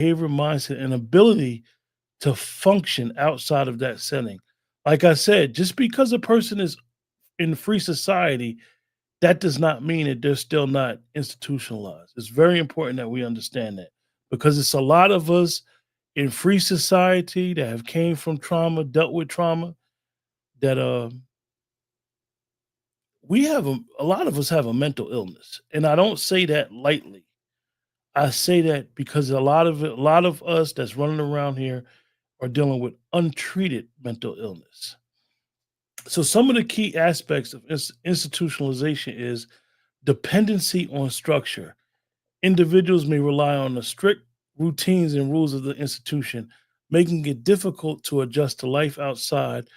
behavior, mindset, and ability to function outside of that setting. Like I said, just because a person is in free society, that does not mean that they're still not institutionalized. It's very important that we understand that because it's a lot of us in free society that have came from trauma, dealt with trauma, that we have a lot of us have a mental illness, and I don't say that lightly. I say that because a lot of us that's running around here are dealing with untreated mental illness. So some of the key aspects of institutionalization is dependency on structure. Individuals may rely on the strict routines and rules of the institution, making it difficult to adjust to life outside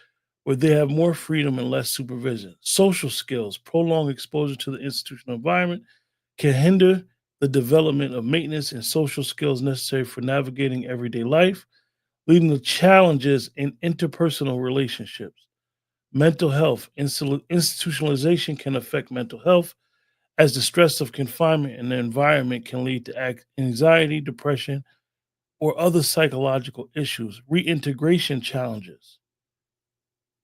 where they have more freedom and less supervision. Social skills, prolonged exposure to the institutional environment can hinder the development of maintenance and social skills necessary for navigating everyday life, leading to challenges in interpersonal relationships. Mental health, institutionalization can affect mental health as the stress of confinement in the environment can lead to anxiety, depression, or other psychological issues. Reintegration challenges.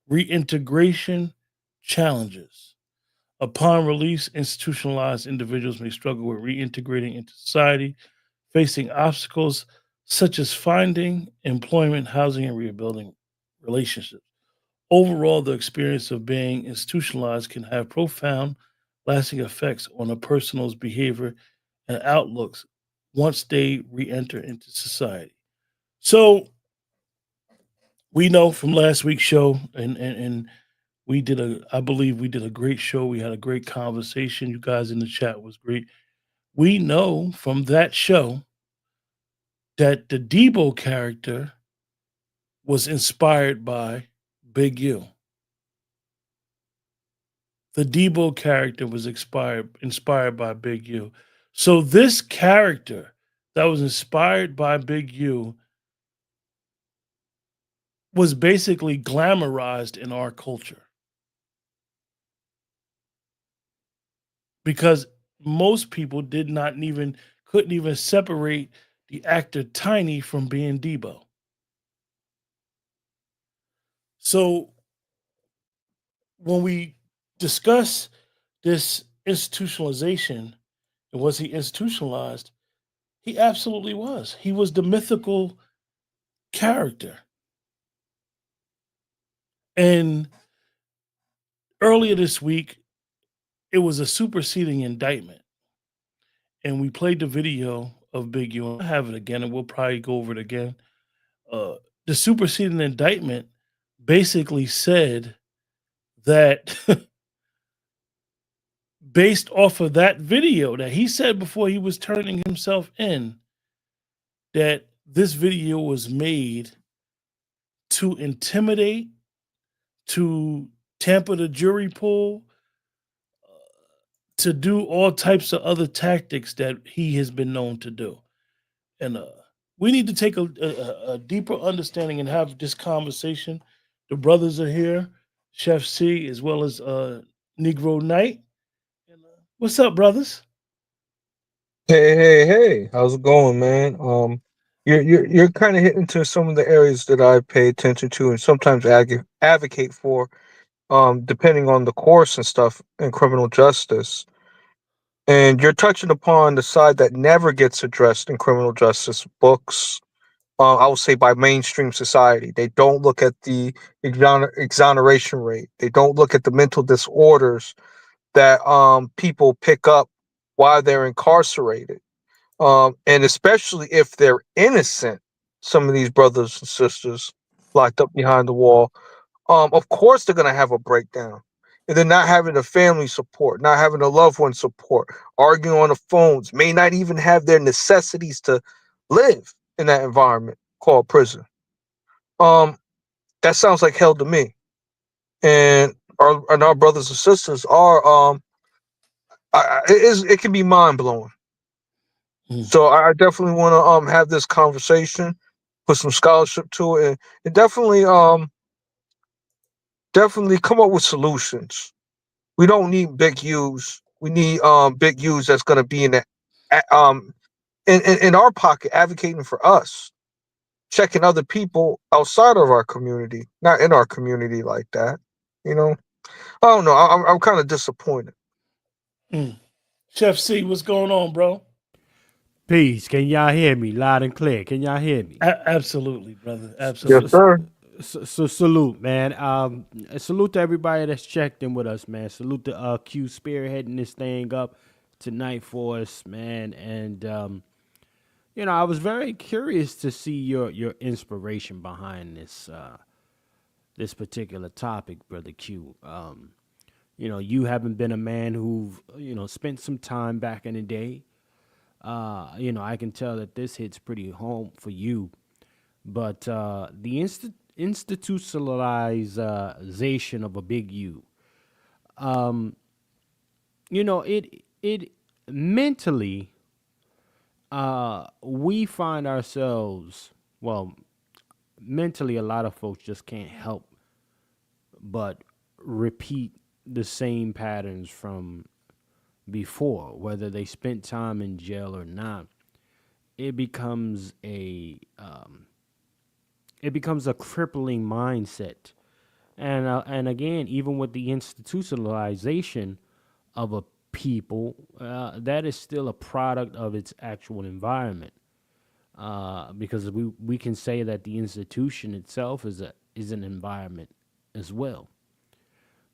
Reintegration challenges. Upon release, institutionalized individuals may struggle with reintegrating into society, facing obstacles such as finding employment, housing, and rebuilding relationships. Overall, the experience of being institutionalized can have profound, lasting effects on a person's behavior and outlooks once they re enter into society. So, we know from last week's show, and we did I believe we did a great show. We had a great conversation. You guys in the chat was great. We know from that show that the Debo character was inspired by Big U. The Debo character was inspired by Big U. So this character that was inspired by Big U was basically glamorized in our culture because most people did not even couldn't even separate the actor Tiny from being Debo. So when we discuss this institutionalization and was he institutionalized, he absolutely was. He was the mythical character. And earlier this week, it was a superseding indictment. And we played the video of Big U. I'll have it again, and we'll probably go over it again. Uh, the superseding indictment basically said that based off of that video that he said before he was turning himself in, that this video was made to intimidate, to tamper the jury pool, to do all types of other tactics that he has been known to do. And we need to take a deeper understanding and have this conversation. The brothers are here, Chef C, as well as Negro Knight. And, what's up, brothers? Hey! How's it going, man? You're kind of hitting to some of the areas that I pay attention to and sometimes advocate for, depending on the course and stuff in criminal justice. And you're touching upon the side that never gets addressed in criminal justice books. I would say by mainstream society, they don't look at the exoneration rate. They don't look at the mental disorders that people pick up while they're incarcerated, and especially if they're innocent. Some of these brothers and sisters locked up behind the wall, of course they're gonna have a breakdown, and then not having the family support, not having the loved one support, arguing on the phones, may not even have their necessities to live in that environment called prison. Um, that sounds like hell to me. And our brothers and sisters are it can be mind blowing. Mm. So I definitely want to have this conversation, put some scholarship to it, and definitely come up with solutions. We don't need big U's. We need big U's that's going to be in the a- um in our pocket, advocating for us, checking other people outside of our community, not in our community like that. You know, I don't know. I'm kind of disappointed. Mm. Chef C, what's going on, bro? Peace. Can y'all hear me loud and clear? Can y'all hear me? Absolutely, brother. Yes, Absolutely. sir. So salute, man. Salute to everybody that's checked in with us, man. Salute to Q spearheading this thing up tonight for us, man. And I was very curious to see your inspiration behind this particular topic, brother Q. You haven't been a man who've spent some time back in the day. I can tell that this hits pretty home for you. But the institutionalization of a big U, it mentally, we find ourselves, well, mentally, a lot of folks just can't help but repeat the same patterns from before, whether they spent time in jail or not. It becomes a crippling mindset. And again, even with the institutionalization of a people, that is still a product of its actual environment. Because we can say that the institution itself is an environment as well.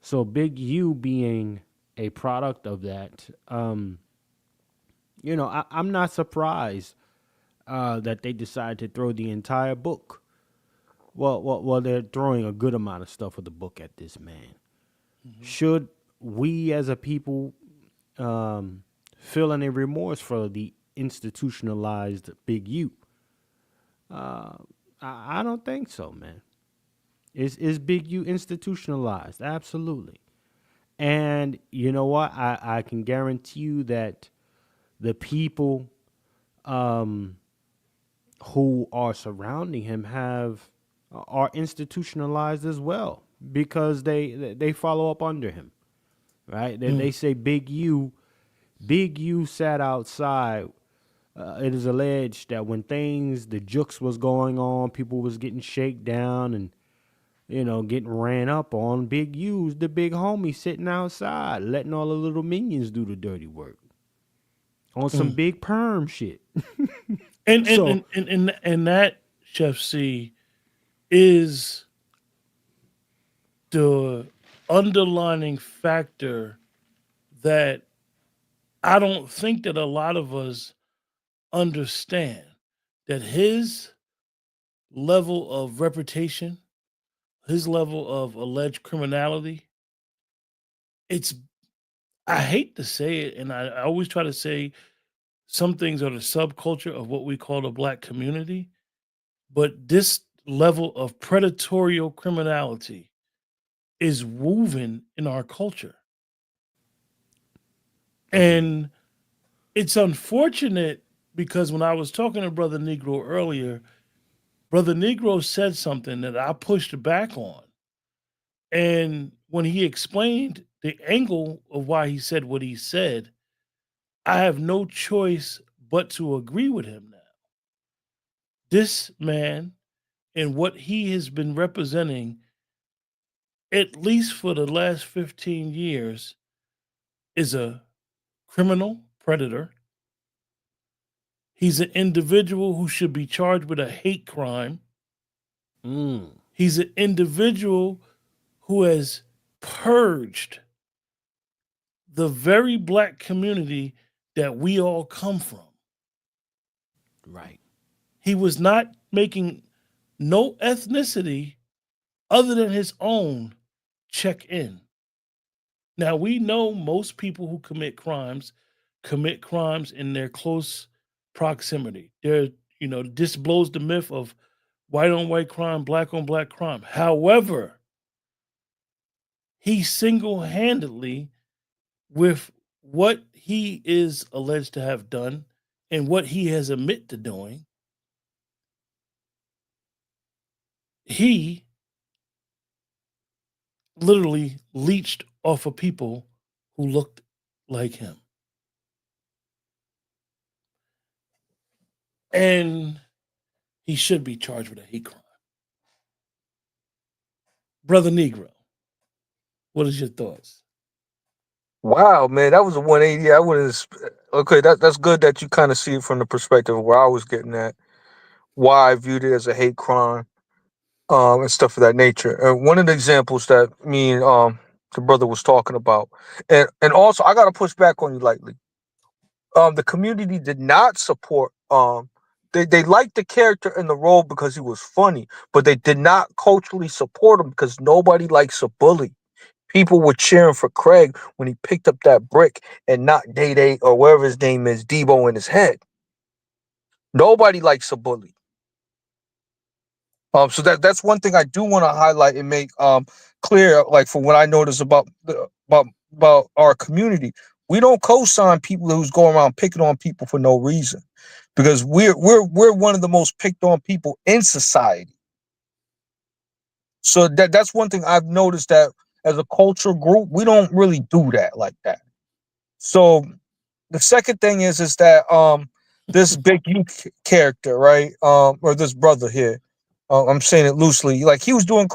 So Big U being a product of that, I'm not surprised that they decided to throw the entire book. Well, they're throwing a good amount of stuff with the book at this man. Mm-hmm. Should we as a people feel any remorse for the institutionalized Big U? Uh, I don't think so, man. Is Big U institutionalized? Absolutely. And you know what? I can guarantee you that the people um, who are surrounding him are institutionalized as well because they follow up under him, right? They Mm. say Big U sat outside. It is alleged that when the jukes was going on, people was getting shaken down and getting ran up on. Big U's the big homie sitting outside, letting all the little minions do the dirty work on some Mm. big perm shit. And, and So, and and and and that, Chef C, is the underlining factor that I don't think that a lot of us understand, that his level of reputation, his level of alleged criminality, it's, I hate to say it, and I always try to say some things are the subculture of what we call the black community, but this level of predatorial criminality is woven in our culture. agreed. And it's unfortunate because when I was talking to Brother Negro earlier, Brother Negro said something that I pushed back on. And when he explained the angle of why he said what he said, I have no choice but to agree with him now. This man and what he has been representing, at least for the last 15 years, is a criminal predator. He's an individual who should be charged with a hate crime. Mm, He's an individual who has purged the very black community that we all come from. right. He was not making no ethnicity other than his own check in. Now, we know most people who commit crimes in their close proximity. This blows the myth of white on white crime, black on black crime. However, he single handedly, with what he is alleged to have done and what he has admitted to doing, he literally leached off of people who looked like him. and he should be charged with a hate crime. Brother Negro, what is your thoughts? Wow, man, that was a 180. I wouldn't. Okay, that's good that you kind of see it from the perspective of where I was getting at. Why I viewed it as a hate crime, and stuff of that nature. And one of the examples that me and the brother was talking about, and also I gotta push back on you lightly. The community did not support. They liked the character in the role because he was funny, but they did not culturally support him because nobody likes a bully. People were cheering for Craig when he picked up that brick and knocked Day Day or whatever his name is, Debo, in his head. Nobody likes a bully. So that's one thing I do want to highlight and make clear, like for what I notice about about our community. We don't co-sign people who's going around picking on people for no reason, because we're one of the most picked on people in society. So that's one thing I've noticed, that as a cultural group, we don't really do that like that. So the second thing is that this big U character, right? Or this brother here. I'm saying it loosely. Like he was doing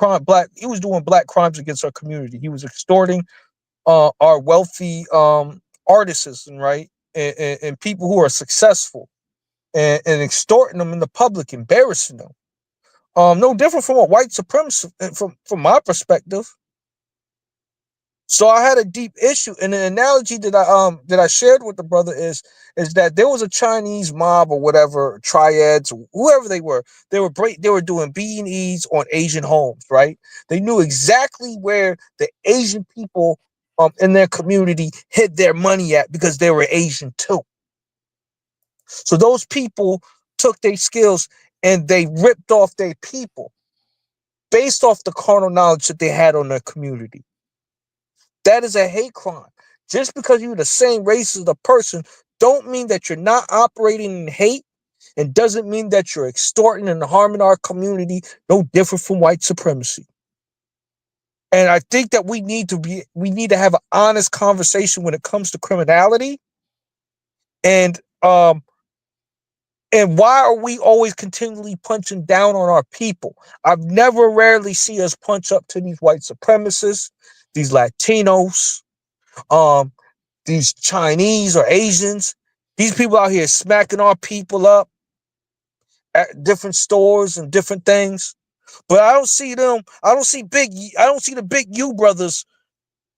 he was doing black crimes against our community. He was extorting our wealthy artisans, right? And people who are successful, and extorting them in the public, embarrassing them. No different from a white supremacist from my perspective. So I had a deep issue, and the analogy that I shared with the brother is that there was a Chinese mob or whatever, triads, whoever they were. They were doing B&Es on Asian homes, right? They knew exactly where the Asian people in their community hid their money at because they were Asian too. So those people took their skills and they ripped off their people based off the carnal knowledge that they had on their community. That is a hate crime. Just because you're the same race as the person, don't mean that you're not operating in hate, and doesn't mean that you're extorting and harming our community, no different from white supremacy. And I think that we need to have an honest conversation when it comes to criminality, and why are we always continually punching down on our people? I've never rarely see us punch up to these white supremacists, these Latinos, um, these Chinese or Asians, these people out here smacking our people up at different stores and different things. But I don't see them. I don't see the big U brothers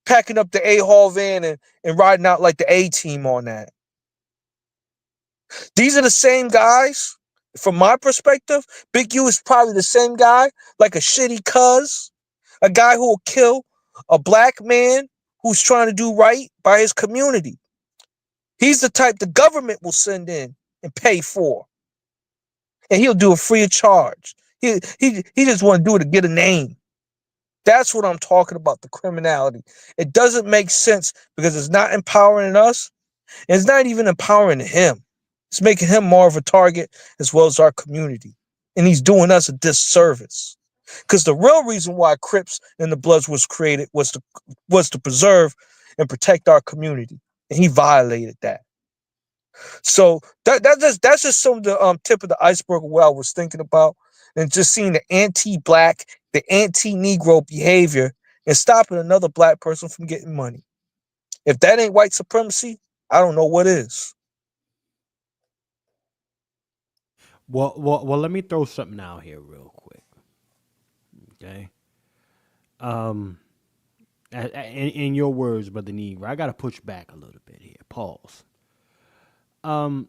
packing up the A-Haul van and riding out like the A team on that. These are the same guys. From my perspective, Big U is probably the same guy, like a shitty cuz, a guy who will kill a black man who's trying to do right by his community. He's the type the government will send in and pay for, and he'll do it free of charge. He just want to do it to get a name. That's what I'm talking about. The criminality. It doesn't make sense because it's not empowering us, and it's not even empowering him. It's making him more of a target as well as our community, and he's doing us a disservice. Because the real reason why Crips and the Bloods was created was to preserve and protect our community, and he violated that. So that's just some of the tip of the iceberg of what I was thinking about, and just seeing the anti-black, the anti-Negro behavior, and stopping another black person from getting money. If that ain't white supremacy, I don't know what is. Well. Let me throw something out here real quick. Okay. Um. In your words, Brother Negro, I got to push back a little bit here. Pause. Um.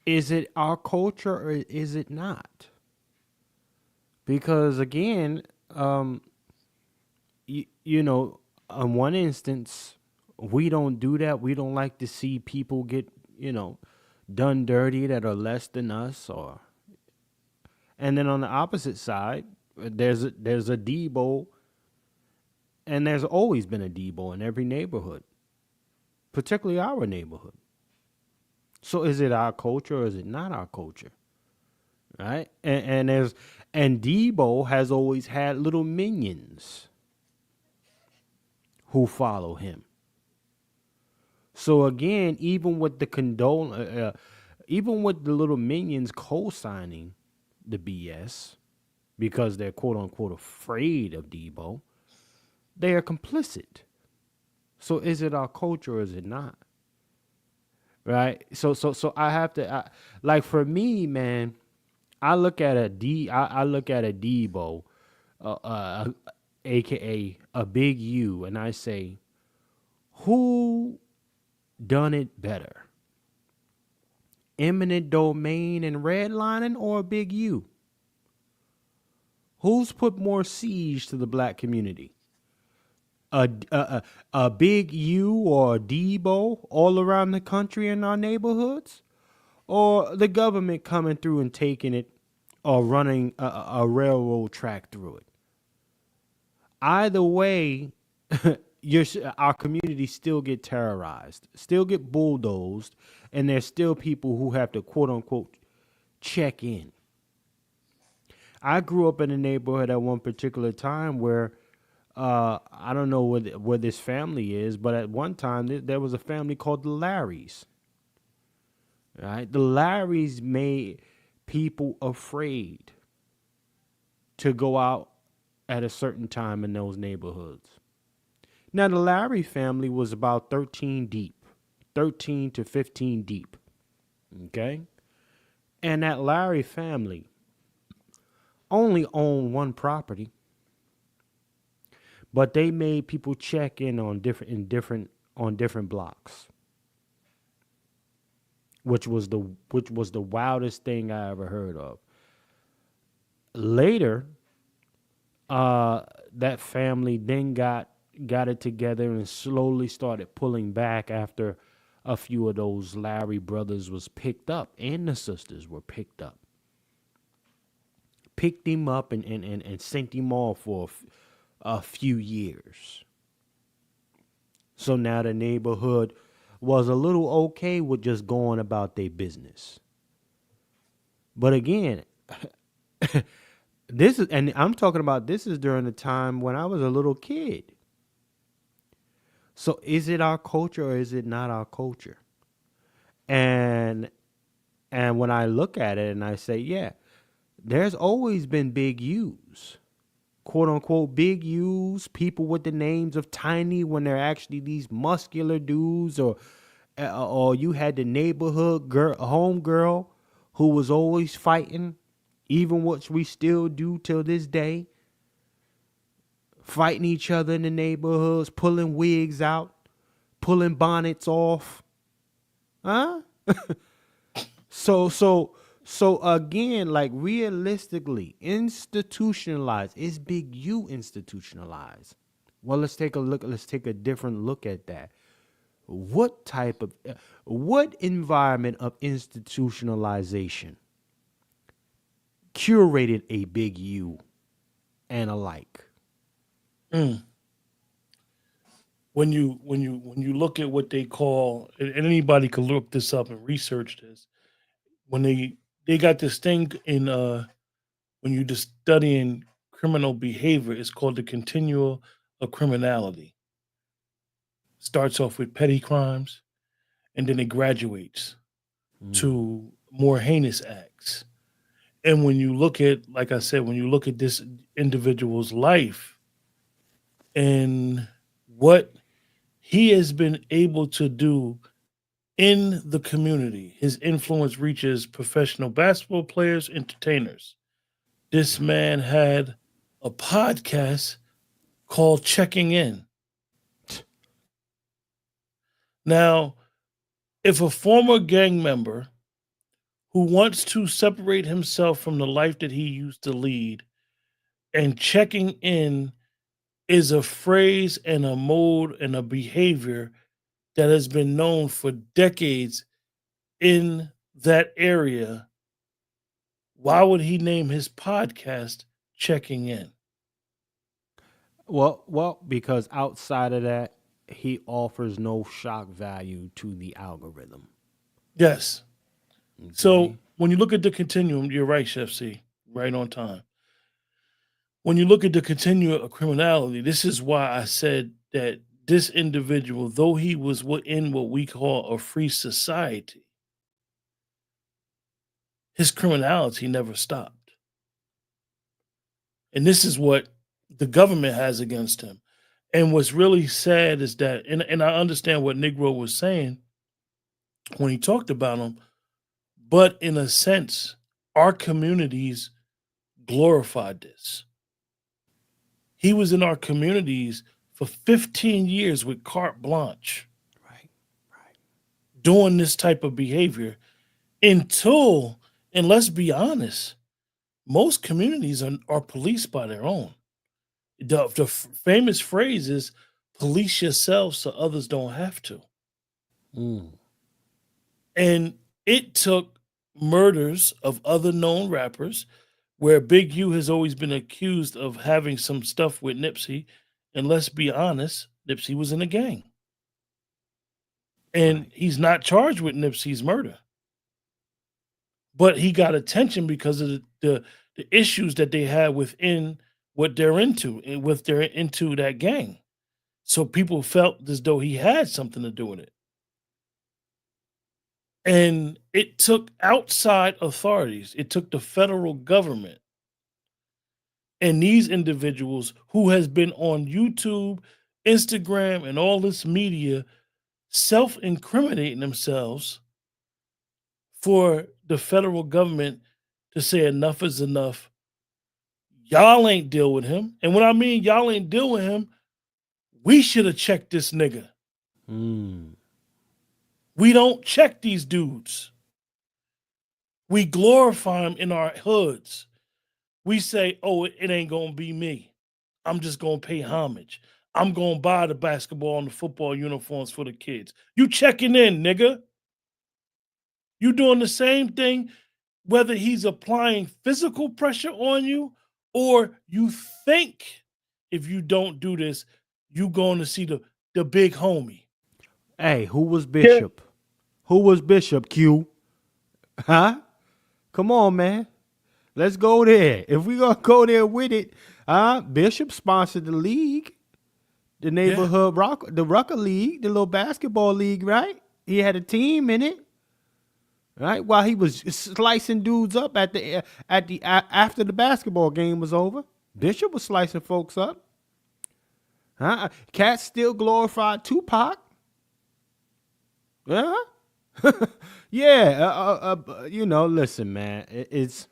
Is it our culture or is it not? Because again, you know, in one instance, we don't do that. We don't like to see people get, done dirty that are less than us, or. And then on the opposite side, there's a Debo, and there's always been a Debo in every neighborhood, particularly our neighborhood. So is it our culture or is it not our culture? Right? And Debo has always had little minions who follow him. So again, even with the even with the little minions co-signing the BS because they're quote unquote afraid of Debo, they are complicit. So is it our culture or is it not? Right? So I have to like for me, man, I look at a Debo, uh, uh, aka a big U, and I say, who done it better? Eminent domain and redlining or a big U? Who's put more siege to the black community? A big U or a Debo all around the country in our neighborhoods? Or the government coming through and taking it or running a railroad track through it? Either way, our community still get terrorized, still get bulldozed, and there's still people who have to quote unquote check in. I grew up in a neighborhood at one particular time where I don't know where this family is, but at one time there was a family called the Larrys. Right, the Larrys made people afraid to go out at a certain time in those neighborhoods. Now the Larry family was about 13 deep, 13 to 15 deep. Okay, and that Larry family only owned one property, but they made people check in on different blocks, which was the wildest thing I ever heard of. Later, that family then got it together and slowly started pulling back after a few of those Larry brothers was picked up and the sisters were picked up. Picked him up and sent him off for a few years. So now the neighborhood was a little okay with just going about their business. But again, and I'm talking about this is during the time when I was a little kid. So is it our culture or is it not our culture? And when I look at it and I say, yeah, there's always been big U's, quote unquote big U's, people with the names of tiny when they're actually these muscular dudes, or you had the neighborhood girl, home girl, who was always fighting, even what we still do till this day, fighting each other in the neighborhoods, pulling wigs out, pulling bonnets off, huh? So again, like realistically, institutionalized, is big U institutionalized? Well, let's take a look. Let's take a different look at that. What environment of institutionalization curated a big U and alike? Mm. When you look at what they call, and anybody could look this up and research this, when they got this thing in when you just studying criminal behavior, it's called the continual of criminality. Starts off with petty crimes, and then it graduates Mm. to more heinous acts. And when you look at, like I said, when you look at this individual's life and what he has been able to do in the community, his influence reaches professional basketball players, entertainers. This man had a podcast called Checking In. Now, if a former gang member who wants to separate himself from the life that he used to lead, and checking in is a phrase and a mode and a behavior that has been known for decades in that area, why would he name his podcast Checking In? Because outside of that, he offers no shock value to the algorithm. Yes. So Okay. when you look at the continuum, you're right, Chef C, right on time. When you look at the continuum of criminality, this is why I said that this individual, though he was in what we call a free society, his criminality never stopped. And this is what the government has against him. And what's really sad is that, and I understand what Negro was saying when he talked about him, but in a sense, our communities glorified this. He was in our communities for 15 years with carte blanche Right. Right. doing this type of behavior until, and let's be honest, most communities are policed by their own. The famous phrase is police yourself so others don't have to. Mm. And it took murders of other known rappers, where Big U has always been accused of having some stuff with Nipsey. And let's be honest, Nipsey was in a gang. And Right. he's not charged with Nipsey's murder. But he got attention because of the issues that they had within what they're into and with they're into that gang. So people felt as though he had something to do with it. And it took outside authorities, it took the federal government and these individuals who has been on YouTube, Instagram, and all this media self-incriminating themselves for the federal government to say enough is enough. Y'all ain't deal with him. And when I mean y'all ain't deal with him, we should have checked this nigga. Mm. We don't check these dudes. We glorify them in our hoods. We say, oh, it ain't going to be me. I'm just going to pay homage. I'm going to buy the basketball and the football uniforms for the kids. You checking in, nigga. You doing the same thing, whether he's applying physical pressure on you or you think if you don't do this, you going to see the big homie. Hey, who was Yeah, Bishop? Who was Bishop, Q? Huh? Come on, man. Let's go there. If we gonna go there with it, Bishop sponsored the league, the Yeah. neighborhood rock, the Rucker League, the little basketball league, right? He had a team in it, right? While he was slicing dudes up after the basketball game was over, Bishop was slicing folks up. Huh? Cats still glorified Tupac. Yeah. Yeah. Listen, man. It's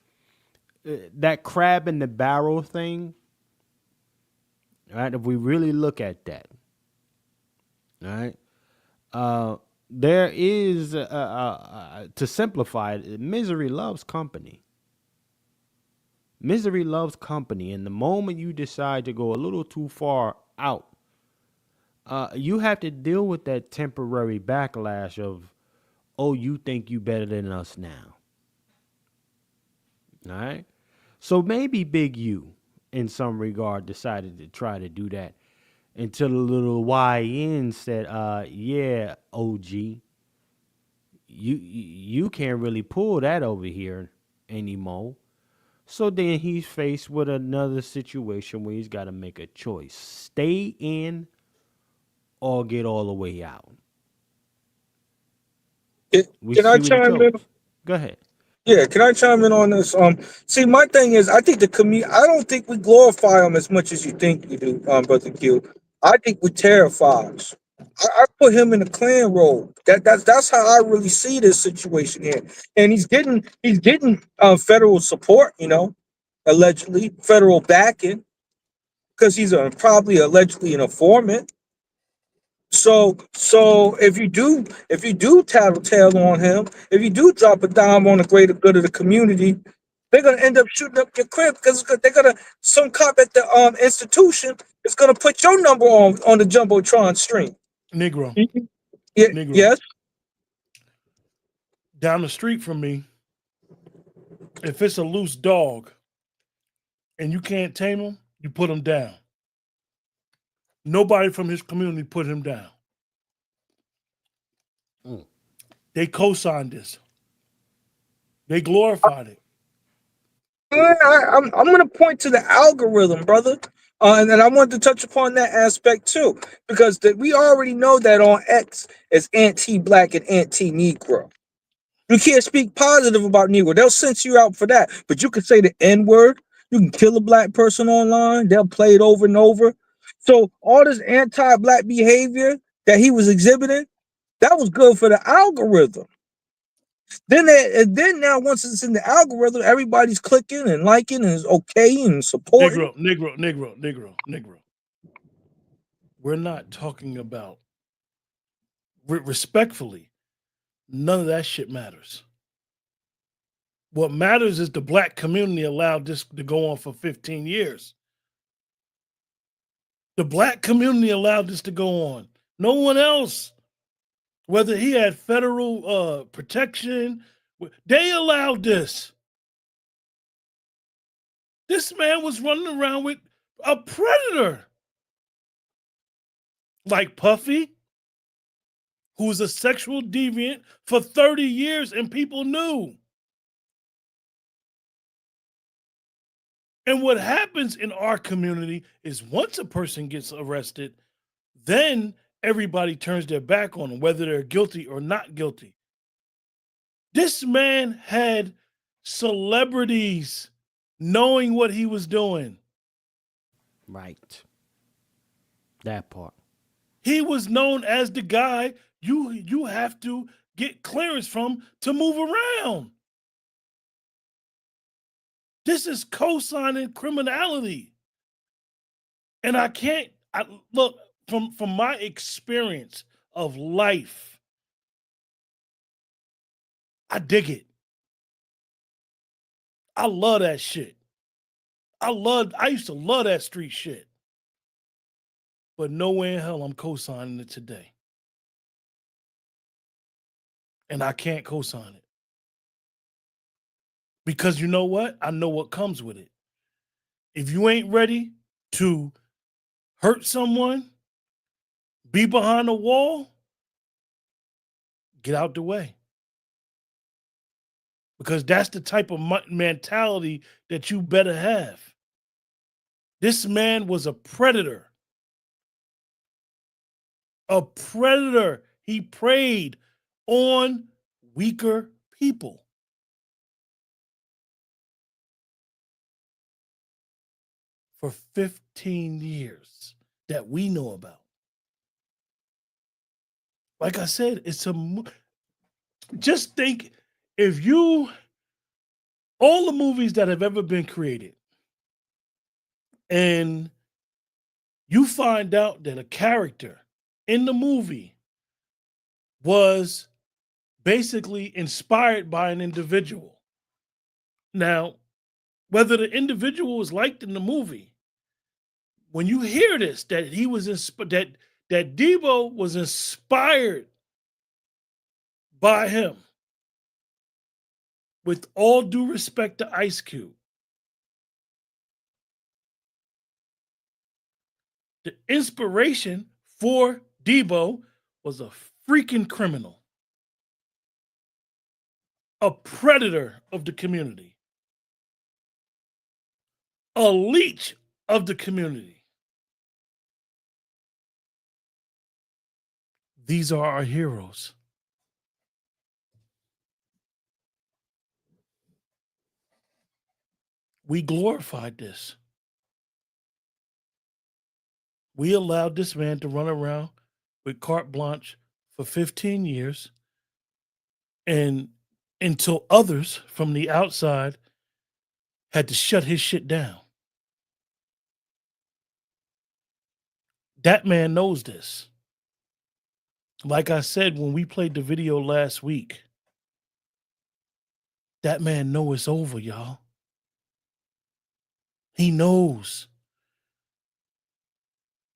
that crab in the barrel thing. Right. If we really look at that, all right. There is, to simplify it, misery loves company. Misery loves company. And the moment you decide to go a little too far out, you have to deal with that temporary backlash of, oh, you think you better than us now. All right. So maybe Big U, in some regard, decided to try to do that until the little YN said, yeah, OG, you can't really pull that over here anymore. So then he's faced with another situation where he's got to make a choice: stay in or get all the way out. We can I see what he chime in? chose. Go ahead. Yeah, can I chime in on this? See, my thing is, I think the community. I don't think we glorify him as much as you think we do, brother Q. I think we terrify him. I put him in a clan role. That's how I really see this situation here. And he's getting federal support, allegedly federal backing because he's probably allegedly an informant. So if you do tattletale on him, if you do drop a dime on the greater good of the community, they're gonna end up shooting up your crib because they're gonna some cop at the institution is gonna put your number on the jumbotron stream. Negro. Yeah, Negro. yes. Down the street from me, if it's a loose dog and you can't tame him, you put him down. Nobody from his community put him down. Mm. They co-signed this. They glorified it. I'm going to point to the algorithm, brother. And I wanted to touch upon that aspect too, because we already know that on X is anti-black and anti-Negro. You can't speak positive about Negro. They'll censor you out for that. But you can say the N word. You can kill a black person online. They'll play it over and over. So all this anti-black behavior that he was exhibiting, that was good for the algorithm. Then now once it's in the algorithm, everybody's clicking and liking and is okay and supporting. Negro. We're not talking about respectfully. None of that shit matters. What matters is the black community allowed this to go on for 15 years. The black community allowed this to go on. No one else. Whether he had federal protection, they allowed this. This man was running around with a predator like Puffy, who was a sexual deviant for 30 years and people knew. And what happens in our community is once a person gets arrested, then everybody turns their back on them, whether they're guilty or not guilty. This man had celebrities knowing what he was doing. Right. That part. He was known as the guy you have to get clearance from to move around. This is co-signing criminality. And look from my experience of life, I dig it. I love that shit. I used to love that street shit. But no way in hell I'm co-signing it today. And I can't co-sign it. Because you know what? I know what comes with it. If you ain't ready to hurt someone, be behind a wall, get out the way. Because that's the type of mentality that you better have. This man was a predator. A predator. He preyed on weaker people. For 15 years that we know about. Like I said, just think if all the movies that have ever been created, and you find out that a character in the movie was basically inspired by an individual. Now, whether the individual was liked in the movie, when you hear this, that he was that Debo was inspired by him, with all due respect to Ice Cube, the inspiration for Debo was a freaking criminal, a predator of the community, a leech of the community. These are our heroes. We glorified this. We allowed this man to run around with carte blanche for 15 years, and until others from the outside had to shut his shit down. That man knows this. Like I said when we played the video last week, that man know it's over, y'all. He knows.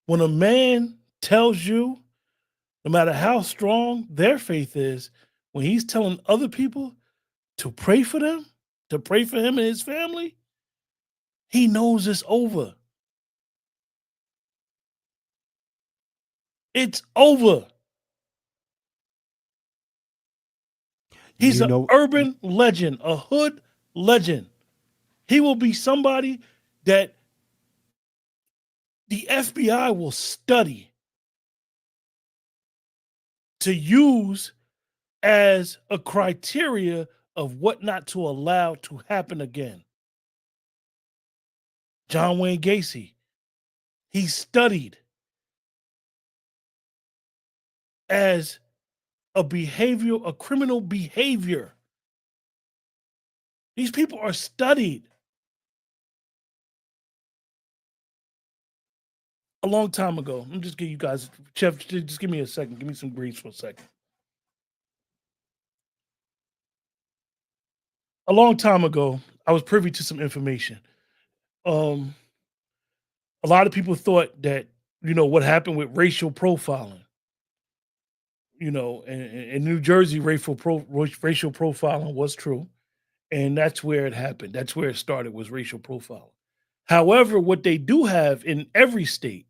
When a man tells you, no matter how strong their faith is, when he's telling other people to pray for them, to pray for him and his family, he knows it's over. It's over. He's an urban legend, a hood legend. He will be somebody that the FBI will study to use as a criteria of what not to allow to happen again. John Wayne Gacy, he studied as a criminal behavior. These people are studied a long time ago. Let me just give you guys, Chef, just give me a second. Give me some grease for a second. A long time ago, I was privy to some information. Um, a lot of people thought that, what happened with racial profiling, in New Jersey, racial profiling was true. And that's where it happened. That's where it started, was racial profiling. However, what they do have in every state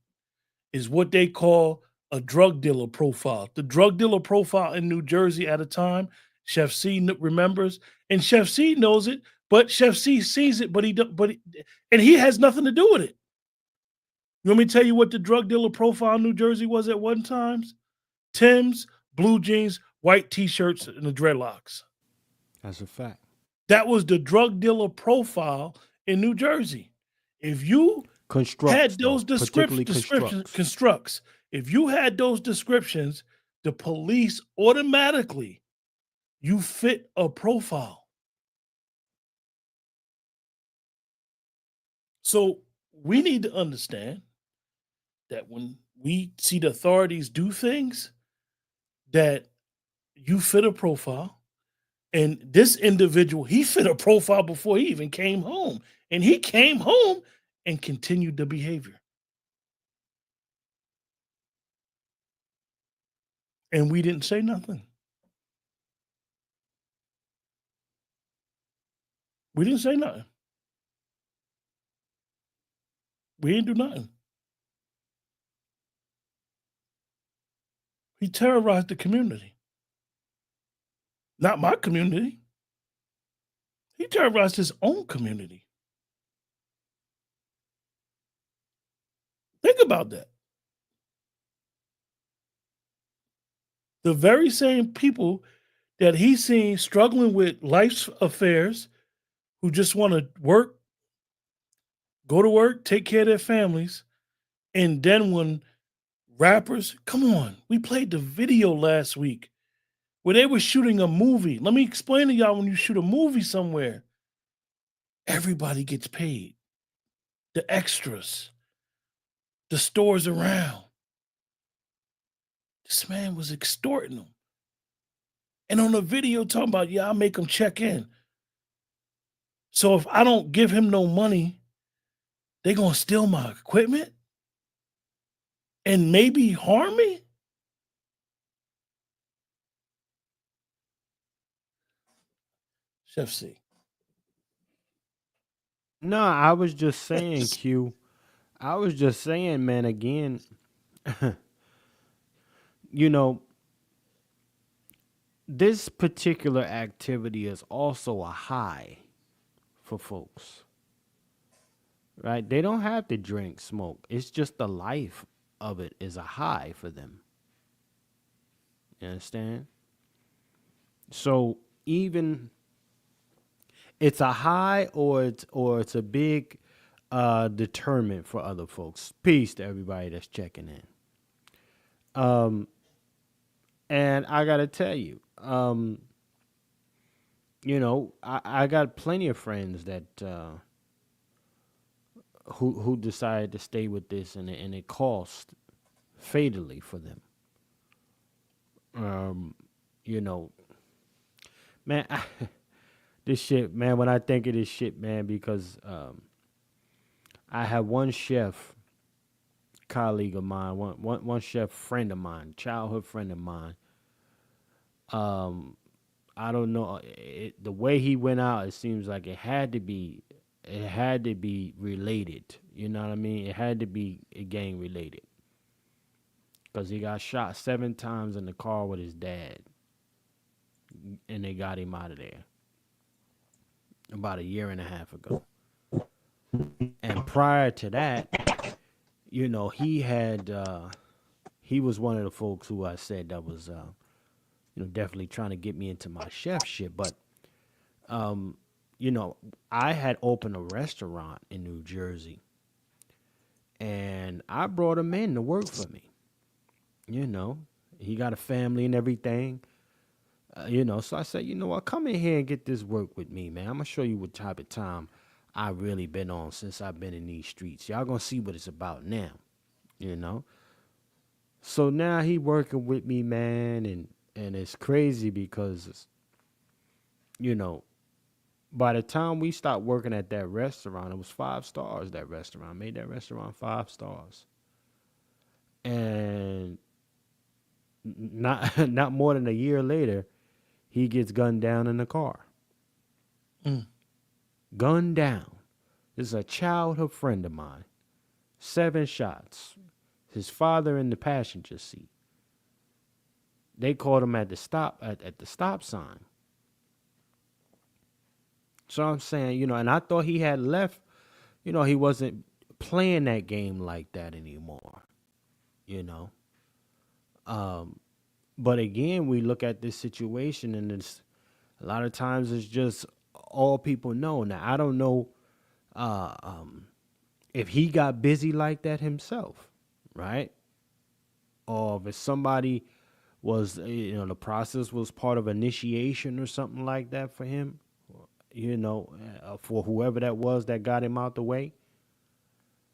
is what they call a drug dealer profile. The drug dealer profile in New Jersey at a time, Chef C remembers, and Chef C knows it, but Chef C sees it, and he has nothing to do with it. You want me to tell you what the drug dealer profile in New Jersey was at one time? Tim's, blue jeans, white t-shirts, and the dreadlocks. That's a fact. That was the drug dealer profile in New Jersey. If you had those constructs, if you had those descriptions, the police automatically, you fit a profile. So we need to understand that when we see the authorities do things, that you fit a profile. And this individual, he fit a profile before he even came home. And he came home and continued the behavior. And we didn't say nothing. We didn't say nothing. We didn't do nothing. He terrorized the community. Not my community. He terrorized his own community. Think about that. The very same people that he's seen struggling with life's affairs, who just want to work, go to work, take care of their families, and then when rappers, come on, we played the video last week where they were shooting a movie. Let me explain to y'all, when you shoot a movie somewhere, everybody gets paid. The extras, the stores around. This man was extorting them. And on the video talking about, yeah, I'll make him check in. So if I don't give him no money, they gonna steal my equipment and maybe harm me? Chef C. No, I was just saying, Q. I was just saying, man, again, this particular activity is also a high for folks, right? They don't have to drink, smoke. It's just the life of it is a high for them. You understand? So even it's a high or it's a big determinant for other folks. Peace to everybody that's checking in. And I gotta tell you, I got plenty of friends that who decided to stay with this, and it cost fatally for them. Man, this shit, man. When I think of this shit, man, because I have one chef colleague of mine, one chef friend of mine, childhood friend of mine. I don't know the way he went out. It seems like it had to be related. You know what I mean? It had to be gang related because he got shot 7 times in the car with his dad, and they got him out of there about 1.5 years ago. And prior to that, he was one of the folks who I said that was definitely trying to get me into my chef shit. But um, you know, I had opened a restaurant in New Jersey, and I brought him in to work for me. You know, he got a family and everything. So I said, you know what, come in here and get this work with me, man. I'm gonna show you what type of time I really been on since I've been in these streets. Y'all gonna see what it's about now, you know. So now he working with me, man, and it's crazy because you know by the time we stopped working at that restaurant, it was 5 stars. That restaurant made that restaurant 5 stars, and not not more than a year later, he gets gunned down in the car. Mm. Gunned down. This is a childhood friend of mine. 7 shots. His father in the passenger seat. They caught him at the stop sign. So I'm saying, and I thought he had left. He wasn't playing that game like that anymore. You know. Um, but again, we look at this situation, and it's a lot of times it's just all people know. Now I don't know uh, um, if he got busy like that himself, right? Or if somebody was, the process was part of initiation or something like that for him, for whoever that was that got him out the way.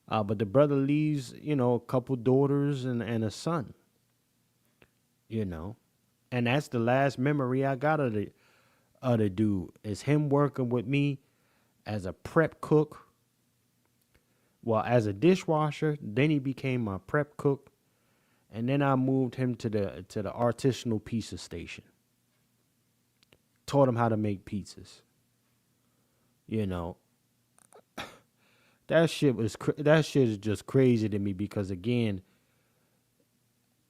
But the brother leaves, a couple daughters and a son, you know, and that's the last memory I got of the dude is him working with me as a prep cook. Well, as a dishwasher, then he became my prep cook, and then I moved him to the artisanal pizza station. Taught him how to make pizzas. You know, that shit is just crazy to me because again,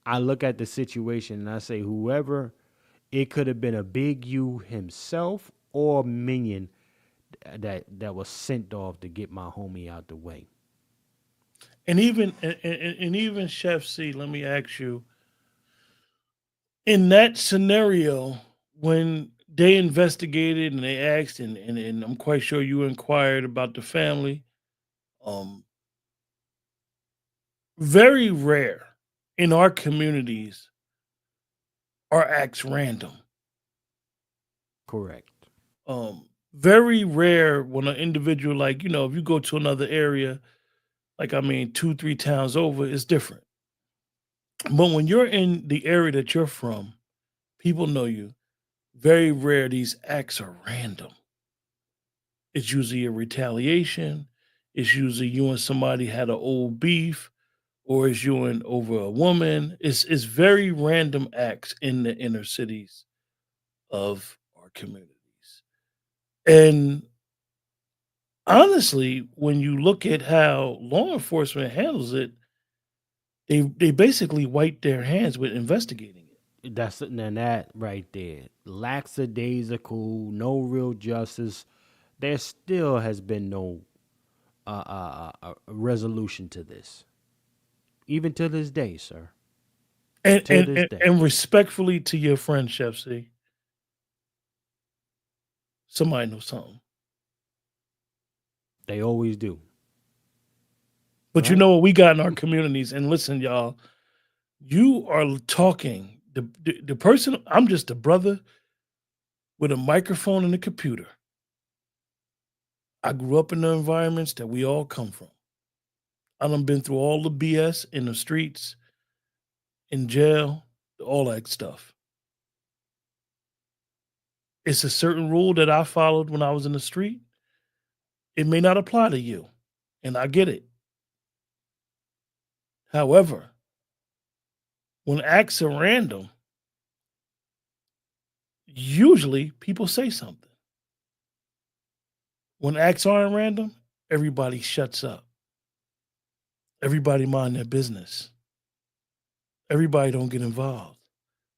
I look at the situation and I say whoever it could have been a Big U himself or minion that was sent off to get my homie out the way. And even Chef C, let me ask you, in that scenario, when they investigated and they asked, and I'm quite sure you inquired about the family, um, very rare in our communities are acts random. Correct. Very rare when an individual, like, if you go to another area, like, I mean, 2, 3 towns over, it's different. But when you're in the area that you're from, people know you. Very rare these acts are random. It's usually a retaliation. It's usually you and somebody had an old beef, or it's you and over a woman. It's very random acts in the inner cities of our communities. And honestly, when you look at how law enforcement handles it, they basically wipe their hands with investigating it. That's and that right there. Lackadaisical, no real justice. There still has been no resolution to this, even to this day, sir. And Till and this and, day, and respectfully to your friend Chef C, somebody knows something. they always do, But you right? know what we got in our communities, and listen, y'all, you are talking the person. I'm just a brother with a microphone and a computer. I grew up in the environments that we all come from. I done been through all the BS in the streets, in jail, all that stuff. It's a certain rule that I followed when I was in the street. It may not apply to you, and I get it. However, when acts are random, usually people say something. When acts aren't random, everybody shuts up. Everybody mind their business. Everybody don't get involved,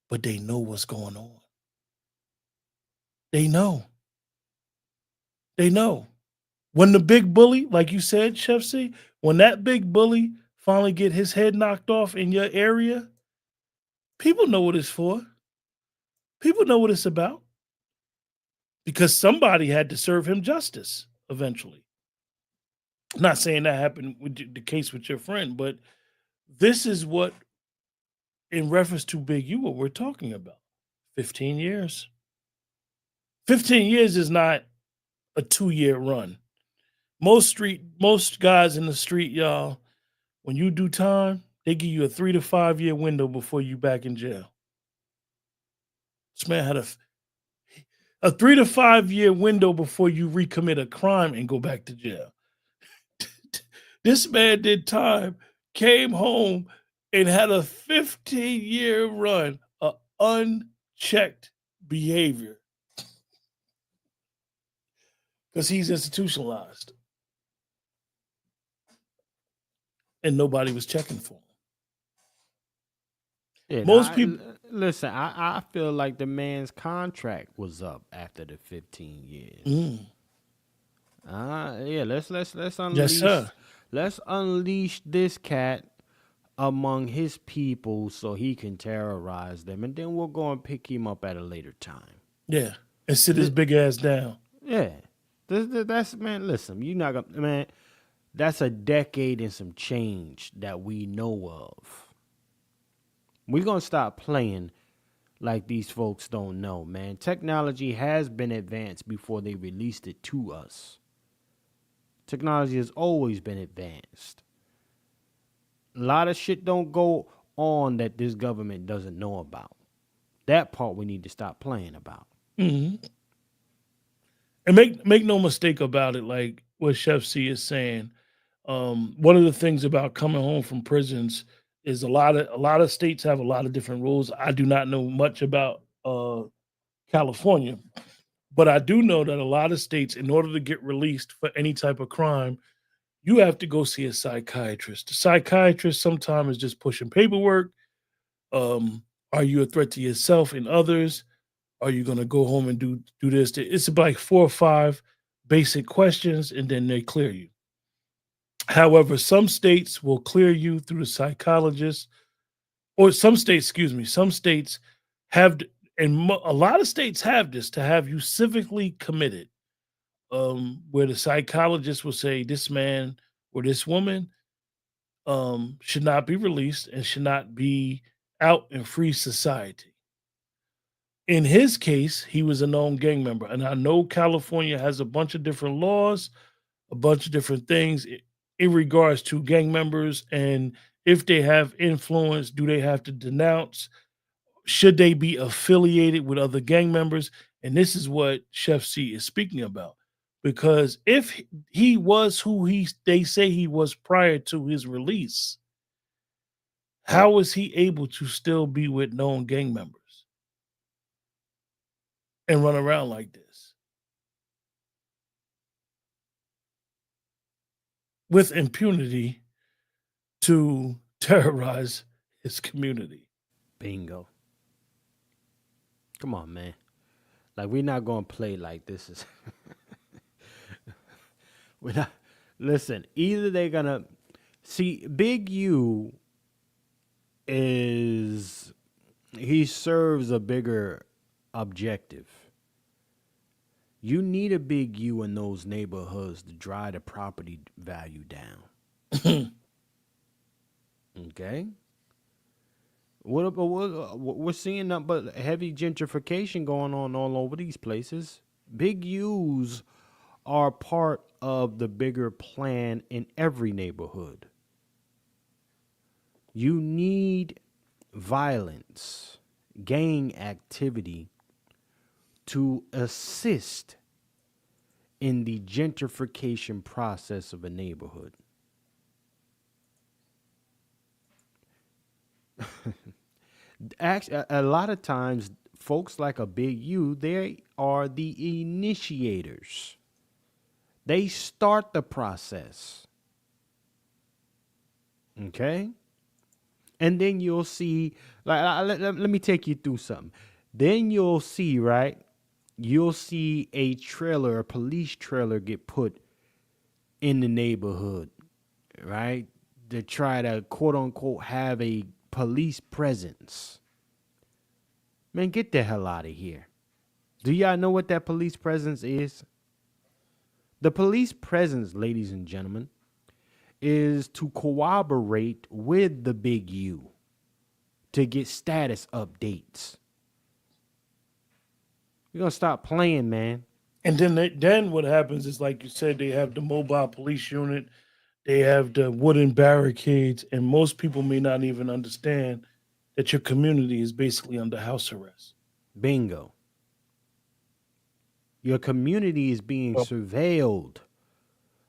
but they know what's going on. They know. They know. When the big bully, like you said, Chef C, when that big bully finally get his head knocked off in your area, people know what it's for. People know what it's about because somebody had to serve him justice eventually. Not saying that happened with the case with your friend, but this is what, in reference to Big U, what we're talking about. 15 years. 15 years is not a 2-year run. Most guys in the street, y'all, when you do time, they give you a 3 to 5 year window before you back in jail. This man had a 3 to 5 year window before you recommit a crime and go back to jail. This man did time, came home, and had a 15-year run of unchecked behavior because he's institutionalized and nobody was checking for him. Yeah, Most people, listen. I feel like the man's contract was up after the 15 years. Mm, Yeah, let's yes, unleash sir. this cat among his people so he can terrorize them, and then we'll go and pick him up at a later time. Yeah, and sit his Th- big ass down. yeah, that's man. Listen, you not gonna man. That's a decade and some change that we know of. We're gonna stop playing like these folks don't know, man. Technology has been advanced before they released it to us. Technology has always been advanced. A lot of shit don't go on that this government doesn't know about. That part we need to stop playing about. Hmm. And make no mistake about it, like what Chef C is saying. One of the things about coming home from prisons is a lot of states have a lot of different rules. I do not know much about California, but I do know that a lot of states, in order to get released for any type of crime, you have to go see a psychiatrist. The psychiatrist sometimes is just pushing paperwork. Um, are you a threat to yourself and others? Are you going to go home and do this? It's like 4 or 5 basic questions, and then they clear you. However, some states will clear you through the psychologist, or some states, excuse me, some states have, and a lot of states have this to have you civically committed, where the psychologist will say this man or this woman should not be released and should not be out in free society. In his case, he was a known gang member, and I know California has a bunch of different laws, a bunch of different things in regards to gang members, and if they have influence, do they have to denounce? Should they be affiliated with other gang members? And this is what Chef C is speaking about. Because if he was who they say he was prior to his release, how was he able to still be with known gang members and run around like this with impunity to terrorize his community? Bingo. Come on, man. Like we're not gonna play like this is. We're not. Listen, either they're gonna see Big U is he serves a bigger objective. You need a Big U in those neighborhoods to drive the property value down. Okay. We're seeing nothing but heavy gentrification going on all over these places. Big U's are part of the bigger plan in every neighborhood. You need violence, gang activity to assist in the gentrification process of a neighborhood. Actually, a lot of times, folks like a Big U, they are the initiators. They start the process. Okay? And then you'll see, let me take you through something. Then you'll see, right? You'll see a police trailer get put in the neighborhood, right? To try to quote unquote have a police presence. Man, get the hell out of here. Do y'all know what that police presence is? The police presence, ladies and gentlemen, is to cooperate with the big U to get status updates. We're gonna stop playing, man. And then what happens is, like you said, they have the mobile police unit, they have the wooden barricades, and most people may not even understand that your community is basically under house arrest. Bingo. Your community is being Well, surveilled.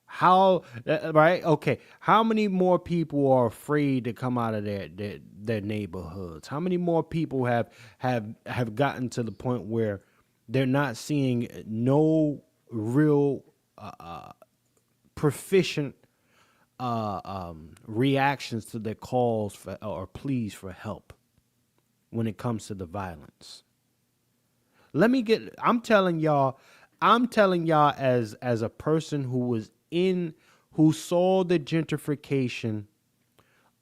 How right? Okay. How many more people are afraid to come out of their neighborhoods? How many more people have gotten to the point where they're not seeing no real proficient reactions to their calls for or pleas for help when it comes to the violence? Let me get I'm telling y'all as a person who was in who saw the gentrification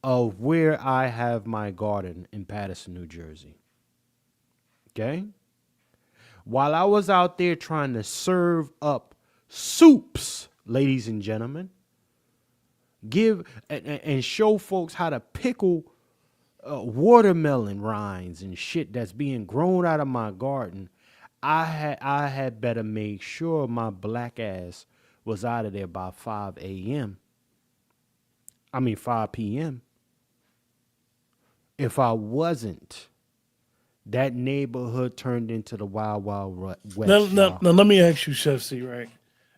of where I have my garden in Paterson, New Jersey. Okay? While I was out there trying to serve up soups, ladies and gentlemen, give and show folks how to pickle watermelon rinds and shit that's being grown out of my garden, I had better make sure my black ass was out of there by 5 a.m. I mean 5 p.m. If I wasn't, that neighborhood turned into the wild wild Now, west, now, y'all. now let me ask you, Chef C, right?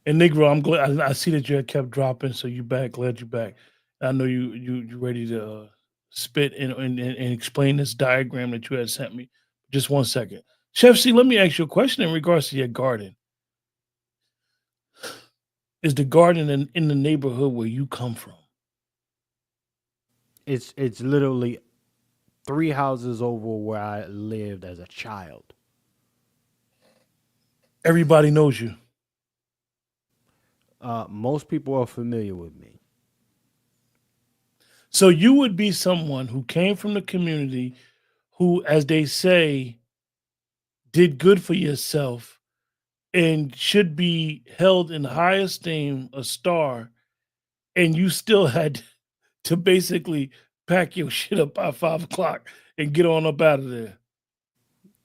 And Negro, I'm glad I see that you had kept dropping, so you back. Glad you back. I know you ready to spit and explain this diagram that you had sent me. Just one second, Chef C. Let me ask you a question in regards to your garden. Is the garden in the neighborhood where you come from? It's literally 3 houses over where I lived as a child. Everybody knows you. Most people are familiar with me. So you would be someone who came from the community who, as they say, did good for yourself and should be held in high esteem, a star, and you still had to basically pack your shit up by 5 o'clock and get on up out of there.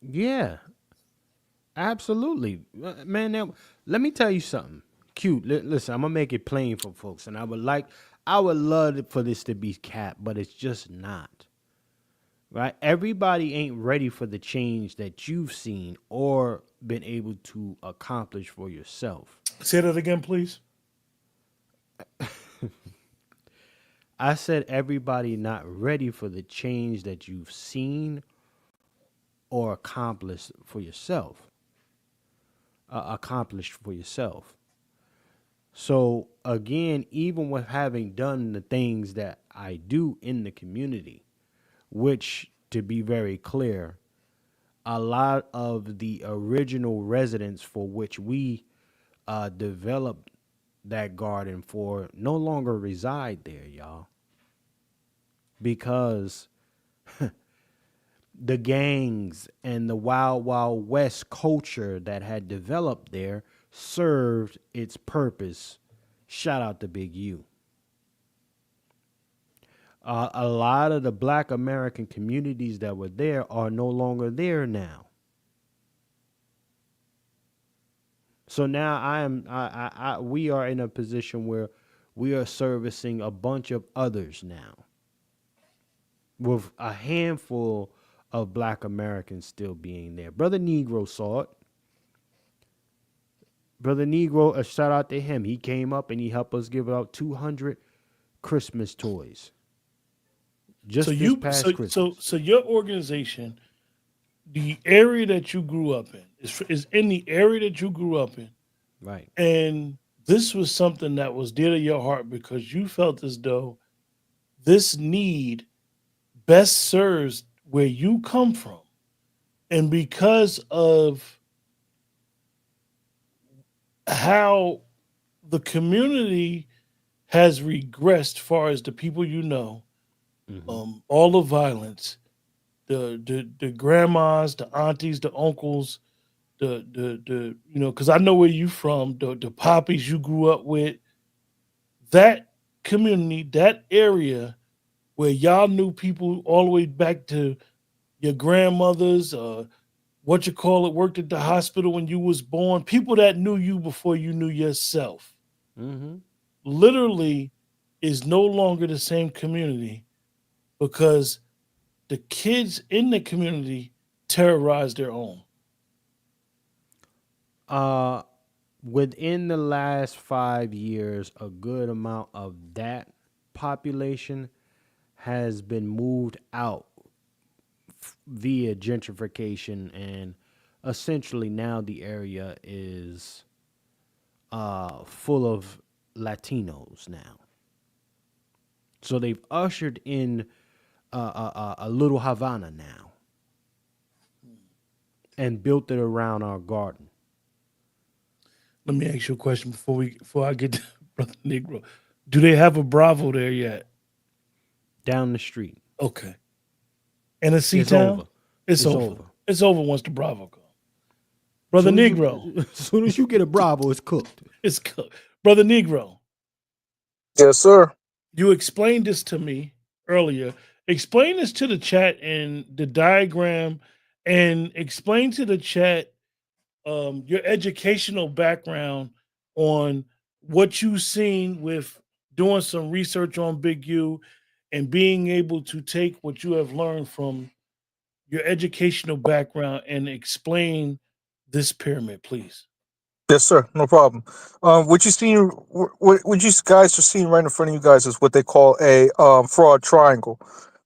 Yeah, absolutely, man. Now, let me tell you something. Cute. Listen, I'm gonna make it plain for folks, and I would love for this to be capped, but it's just not. Right? Everybody ain't ready for the change that you've seen or been able to accomplish for yourself. Say that again, please. I said everybody not ready for the change that you've seen or accomplished for yourself. So again, even with having done the things that I do in the community, which to be very clear, a lot of the original residents for which we developed that garden for no longer reside there, y'all, because the gangs and the wild wild west culture that had developed there served its purpose. Shout out to Big U. A lot of the black American communities that were there are no longer there now. So now we are in a position where we are servicing a bunch of others now, with a handful of black Americans still being there. Brother Negro saw it. Brother Negro, a shout out to him. He came up and he helped us give out 200 Christmas toys So just this you past so so Christmas. so your organization, the area that you grew up in, is in the area that you grew up in, Right. and this was something that was dear to your heart because you felt as though this need best serves where you come from, and because of how the community has regressed far as the people you know, Mm-hmm. all the violence, the grandmas, the aunties, the uncles, the because I know where you from, the poppies you grew up with, that community, that area where y'all knew people all the way back to your grandmothers, what you call it, worked at the hospital when you was born, people that knew you before you knew yourself, Mm-hmm. literally is no longer the same community because the kids in the community terrorize their own. Uh, Within the last 5 years, a good amount of that population has been moved out via gentrification, and essentially now the area is full of Latinos now. So they've ushered in a little Havana now and built it around our garden Let me ask you a question before I get to Brother Negro. Do they have a Bravo there yet? down the street. Okay. And a C It's Town? over. It's It's over. over. It's over once the Bravo comes. Brother Soon as Negro. you, as soon as you get a Bravo, it's cooked. It's Brother Negro. Yes, sir. You explained this to me earlier. Explain this to the chat and the diagram, and explain to the chat your educational background on what you've seen with doing some research on Big U and being able to take what you have learned from your educational background and explain this pyramid, please. Yes, sir. No problem. What you see, what you guys are seeing right in front of you guys is what they call a fraud triangle.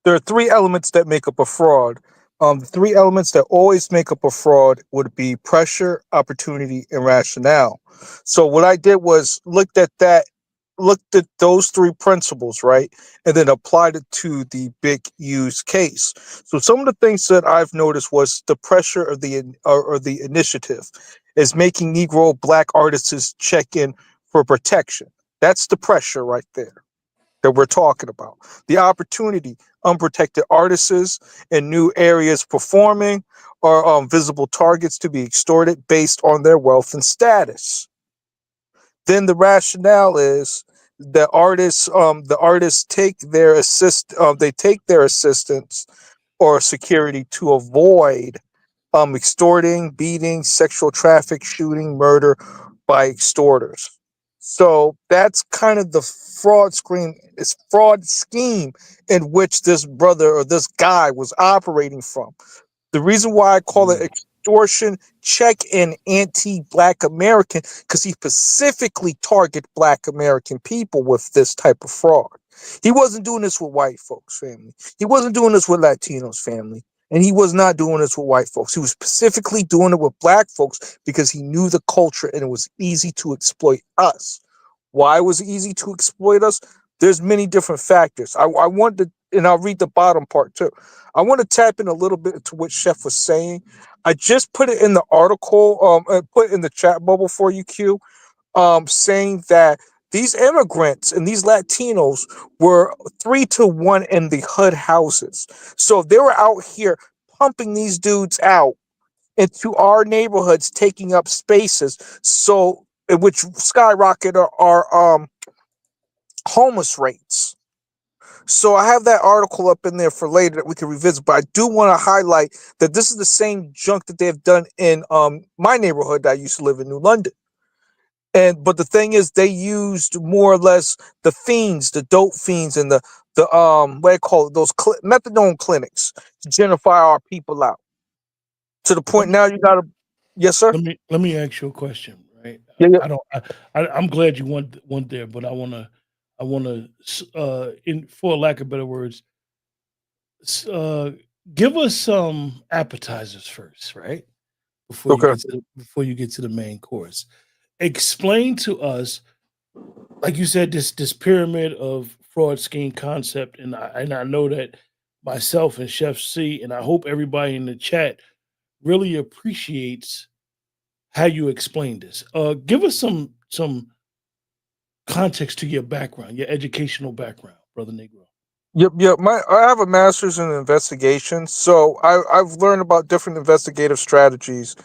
There are three elements that make up a fraud. The three elements that always make up a fraud would be pressure, opportunity, and rationale. So what I did was looked at those three principles, right, and then applied it to the big use case. So some of the things that I've noticed was the pressure of or the initiative is making Negro black artists check in for protection. That's the pressure right there that we're talking about. The opportunity, unprotected artists in new areas performing or visible targets to be extorted based on their wealth and status. Then the rationale is the artists take their they take their assistance or security to avoid extorting, beating, sexual traffic, shooting, murder by extorters. So that's kind of the fraud scheme in which this brother or this guy was operating from. The reason why I call it Mm. extortion, check in anti-black American, because he specifically target black American people with this type of fraud. He wasn't doing this with white folks, family. He wasn't doing this with Latinos, family. And he was not doing this with white folks. He was specifically doing it with black folks because he knew the culture and it was easy to exploit us. Why was it easy to exploit us? There's many different factors. I want to, and I'll read the bottom part too. I want to tap in a little bit to what Chef was saying. I just put it in the article, put it in the chat bubble for you, Q, saying that these immigrants and these Latinos were 3 to 1 in the HUD houses. So they were out here pumping these dudes out into our neighborhoods, taking up spaces, so which skyrocket our homeless rates. So I have that article up in there for later that we can revisit. But I do want to highlight that this is the same junk that they've done in my neighborhood that I used to live in, New London. And but the thing is, they used more or less the fiends, the dope fiends, and the what do you call it, those methadone clinics to gentrify our people out to the Let point me now you gotta. Yes, sir. let me ask you a question, right? Yeah, yeah. I don't I'm glad you went there, but I wanna in for lack of better words, s- uh give us some appetizers first, right? Okay. Before you get to the main course. Explain to us, like you said, this pyramid of fraud scheme concept, and I know that myself and Chef C, and I hope everybody in the chat really appreciates how you explain this. Give us some context to your background, your educational background, Brother Negro. Yep, yep. I have a master's in investigation, so I've learned about different investigative strategies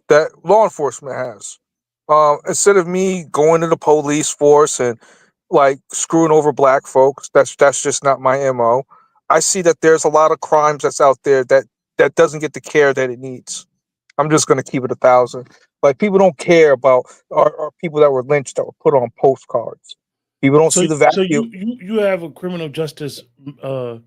that law enforcement has. Instead of me going to the police force and like screwing over black folks, that's just not my mo. I see that there's a lot of crimes that's out there that doesn't get the care that it needs. I'm just gonna keep it 1,000. Like people don't care about our people that were lynched that were put on postcards. People don't So see the so value. you have a criminal justice uh back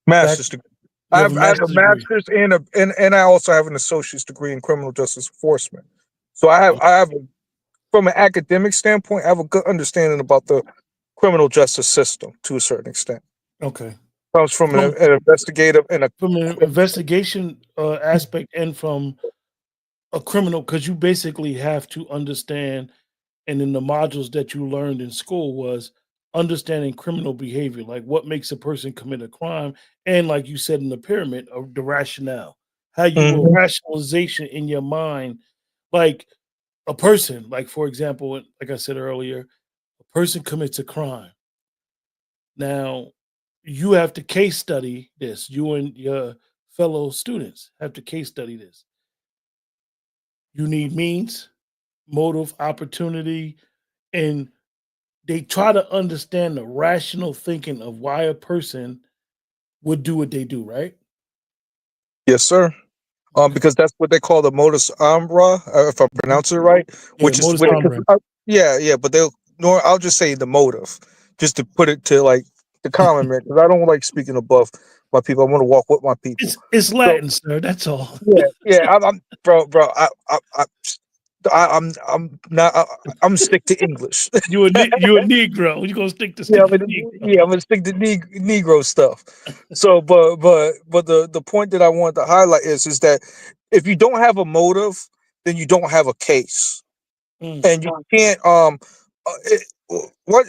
Master's degree. you have a I have a master's degree. master's and I also have an associate's degree in criminal justice enforcement. So Oh, from an academic standpoint, I have a good understanding about the criminal justice system to a certain extent. okay. Comes from From an investigative and a from an investigation aspect and from a criminal, because you basically have to understand, and in the modules that you learned in school was understanding criminal behavior, like what makes a person commit a crime, and like you said in the pyramid, the rationale, how you will Mhm. rationalization in your mind, like a person, like for example, like I said earlier, a person commits a crime. Now, you have to case study this. You and your fellow students have to case study this. You need means, motive, opportunity, and they try to understand the rational thinking of why a person would do what they do, right? Yes, sir. Okay. Because that's what they call the modus ombra, if I Mhm. pronounce it right, Yeah, which is modus with it. operandi. Yeah, yeah, but they'll. Nor I'll just say the motive, just to put it to like the common man, because I don't like speaking above my people. I want to walk with my people. It's So Latin, sir. That's all. yeah, yeah, I'm bro. I'm not. I'm stick to English. You a Negro. You gonna stick to Yeah, stick to Negro. yeah, I'm gonna stick to Negro stuff. So, but the point that I want to highlight is that if you don't have a motive, then you don't have a case, Mm, and you can't what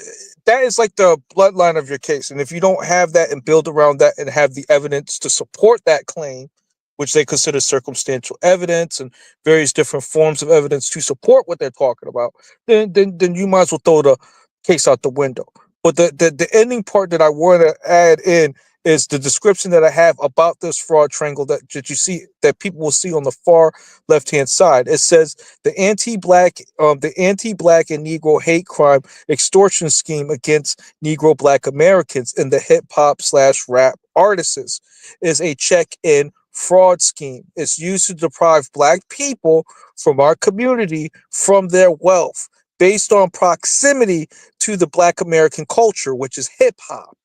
that is like the bloodline of your case, and if you don't have that and build around that and have the evidence to support that claim, which they consider circumstantial evidence and various different forms of evidence to support what they're talking about, then you might as well throw the case out the window. But the ending part that I want to add in is the description that I have about this fraud triangle that you see that people will see on the far left hand side. It says the anti-black and Negro hate crime extortion scheme against Negro Black Americans in the hip hop slash rap artists is a check in fraud scheme. It's used to deprive Black people from our community from their wealth based on proximity to the Black American culture, which is hip hop.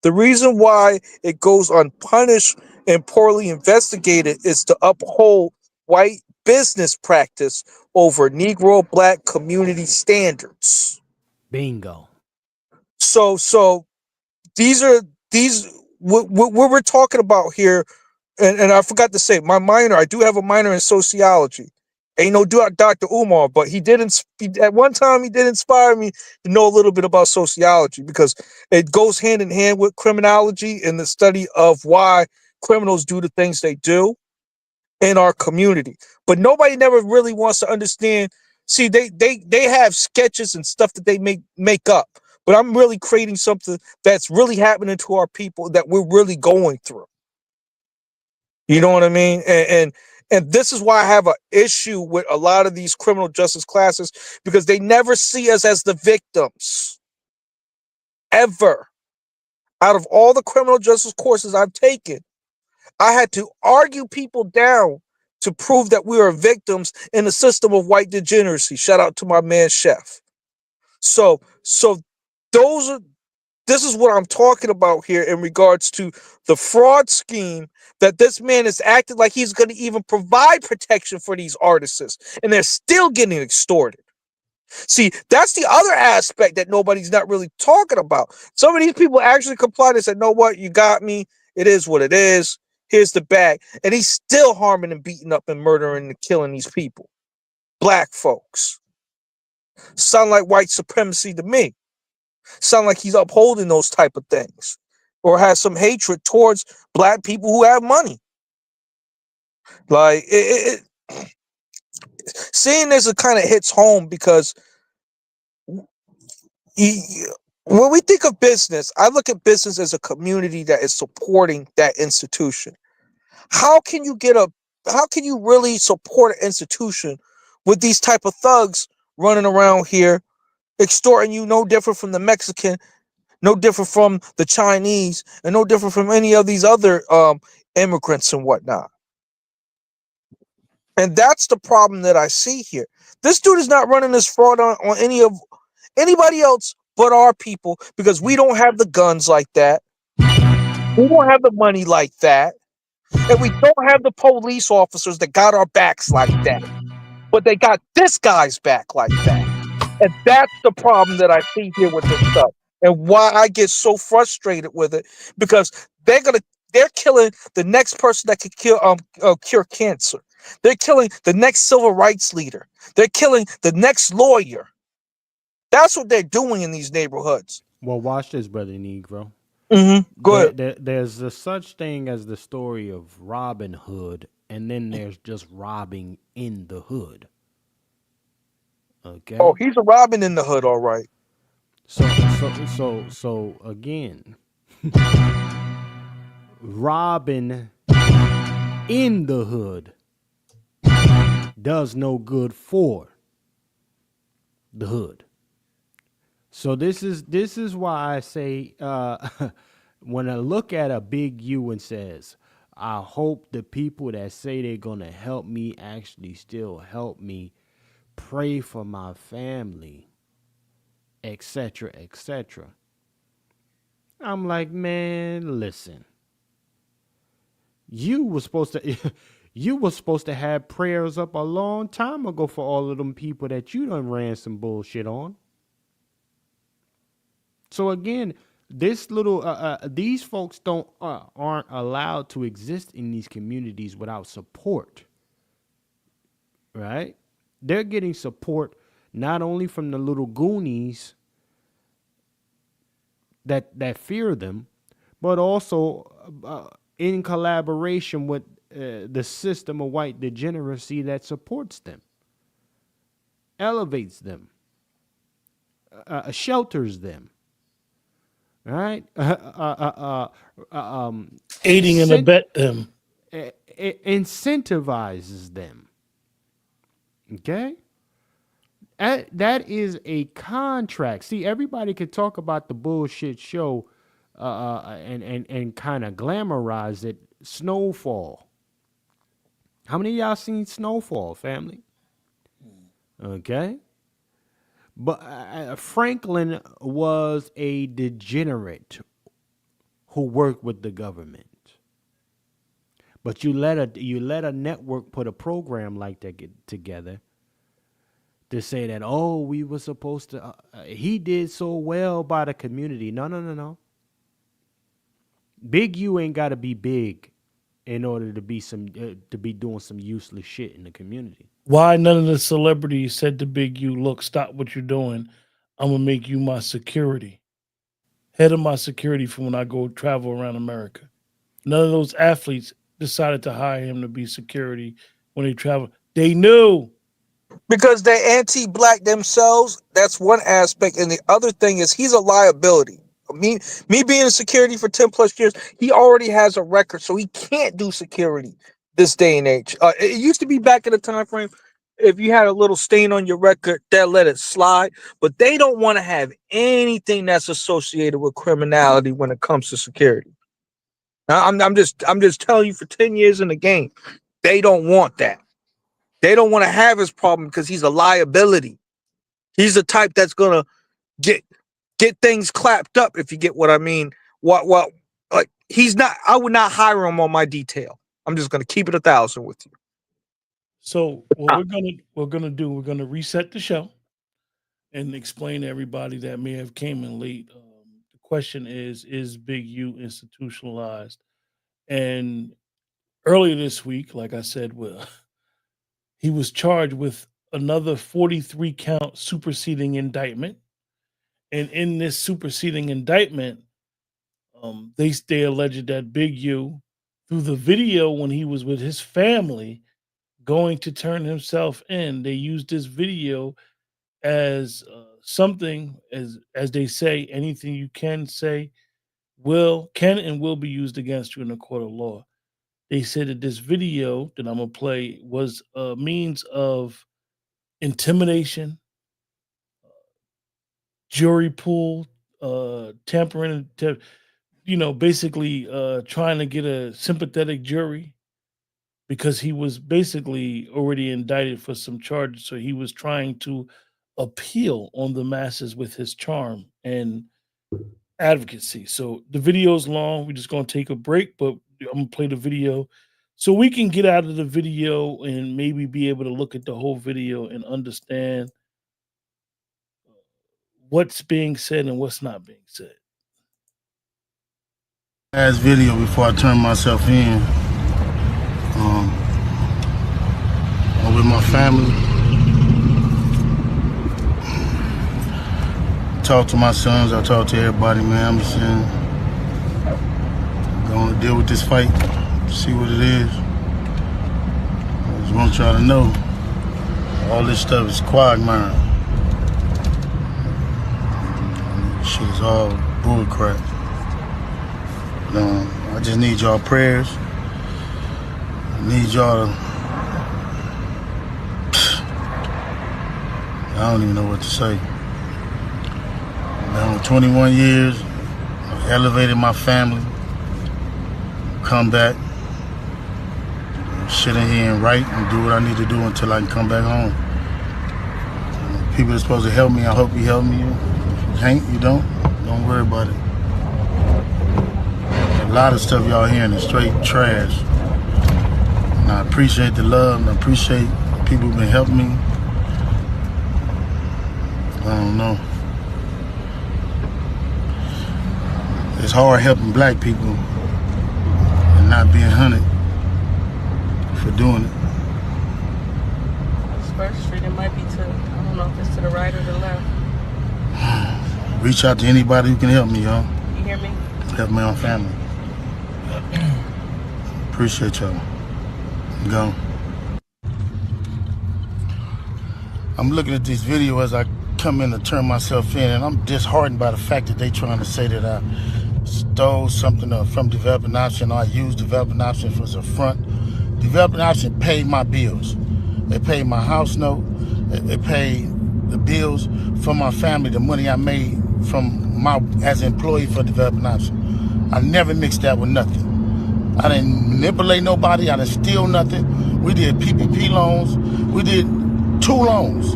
The reason why it goes unpunished and poorly investigated is to uphold white business practice over Negro Black community standards. Bingo. So these are these what we're talking about here, and I forgot to say my minor. I do have a minor in sociology. Ain't no Dr. Umar, but at one time he did inspire me to know a little bit about sociology because it goes hand in hand with criminology and the study of why criminals do the things they do in our community. But nobody never really wants to understand. See, they have sketches and stuff that they make up. But I'm really creating something that's really happening to our people that we're really going through. You know what I mean? And this is why I have an issue with a lot of these criminal justice classes because they never see us as the victims ever. Out of all the criminal justice courses I've taken, I had to argue people down to prove that we are victims in a system of white degeneracy. Shout out to my man Chef. So those are this is what I'm talking about here in regards to the fraud scheme that this man is acting like he's going to even provide protection for these artists, and they're still getting extorted. See, that's the other aspect that nobody's not really talking about. Some of these people actually complied and said, "Know what? You got me. It is what it is. Here's the bag," and he's still harming and beating up and murdering and killing these people, black folks. Sound like white supremacy to me. Sound like he's upholding those type of things or has some hatred towards black people who have money. Like seeing this, it kind of hits home because he, when we think of business, I look at business as a community that is supporting that institution. How can you get a how can you really support an institution with these type of thugs running around here extorting you, no different from the Mexican, no different from the Chinese, and no different from any of these other immigrants and whatnot. And that's the problem that I see here. This dude is not running this fraud on anybody else but our people, because we don't have the guns like that. We don't have the money like that. And we don't have the police officers that got our backs like that. But they got this guy's back like that. And that's the problem that I see here with this stuff. And why I get so frustrated with it, because they're killing the next person that could cure cancer. They're killing the next civil rights leader. They're killing the next lawyer. That's what they're doing in these neighborhoods. Well, watch this, brother Negro. Go ahead. There's a such thing as the story of Robin Hood, and then there's just robbing in the hood. Oh, Okay, he's a Robin in the hood, all right. so again, robbing in the hood does no good for the hood. So this is why I say when I look at a big U and says, I hope the people that say they're gonna help me actually still help me, pray for my family, etc., etc. I'm like, man, listen. You was supposed to you was supposed to have prayers up a long time ago for all of them people that you done ran some bullshit on. So again, this little these folks don't aren't allowed to exist in these communities without support, right? They're getting support not only from the little goonies that fear them, but also in collaboration with the system of white degeneracy that supports them, elevates them, shelters them, right? Aiding and abet them. It incentivizes them. Okay? That is a contract. See, everybody could talk about the bullshit show and kind of glamorize it. Snowfall. How many of y'all seen Snowfall, family? Okay? But Franklin was a degenerate who worked with the government. But you let a network put a program like that get together to say that, oh, we were supposed to he did so well by the community. No. Big U ain't got to be big in order to be doing some useless shit in the community. Why none of the celebrities said to Big U, look, stop what you're doing. I'm gonna make you my security. Head of my security for when I go travel around America. None of those athletes decided to hire him to be security when they travel. They knew. Because they're anti-black themselves. That's one aspect, and the other thing is he's a liability. Me being in security for 10 plus years, he already has a record, so he can't do security this day and age. It used to be back in the time frame, if you had a little stain on your record, they'll let it slide. But they don't want to have anything that's associated with criminality when it comes to security. Now, I'm just telling you, for 10 years in the game, they don't want that. They don't want to have his problem because he's a liability. He's the type that's gonna get get things clapped up, if you get what I mean. What like he's not. I would not hire him on my detail. I'm just gonna keep it 1,000 with you. So what we're gonna do, we're gonna reset the show and explain to everybody that may have came in late. The question is Big U institutionalized? And earlier this week, like I said, well, he was charged with another 43 count superseding indictment. And in this superseding indictment, they alleged that Big U, through the video when he was with his family going to turn himself in, they used this video as something, as they say, anything you can say can and will be used against you in a court of law. They said that this video that I'm gonna play was a means of intimidation, jury pool, tampering, basically trying to get a sympathetic jury because he was basically already indicted for some charges. So he was trying to appeal on the masses with his charm and advocacy. So the video's long. We're just gonna take a break, but I'm gonna play the video so we can get out of the video and maybe be able to look at the whole video and understand what's being said and what's not being said. Last video before I turn myself in, I'm with my family. Talk to my sons, I talk to everybody, man. I'm just saying, going to deal with this fight, see what it is. I just want y'all to know, all this stuff is quagmire. Shit is all bull crap. I just need y'all prayers. I need y'all to, I don't even know what to say. Now, 21 years, I elevated my family, come back, sit in here and write and do what I need to do until I can come back home. People are supposed to help me, I hope you help me. If you can't, you don't worry about it. A lot of stuff y'all hearing is straight trash. And I appreciate the love, and I appreciate the people who've been helping me. I don't know. It's hard helping black people and not being hunted for doing it. First Street, it might be to, I don't know if it's to the right or the left. Reach out to anybody who can help me, y'all. You hear me? Help my own family. Appreciate y'all. Go. I'm looking at this video as I come in to turn myself in, and I'm disheartened by the fact that they trying to say that I stole something from Developing Option, or I used Developing Option as a front. Developing Option paid my bills. They paid my house note. They paid the bills for my family, the money I made as an employee for Developing Option. I never mixed that with nothing. I didn't manipulate nobody. I didn't steal nothing. We did PPP loans. We did 2 loans.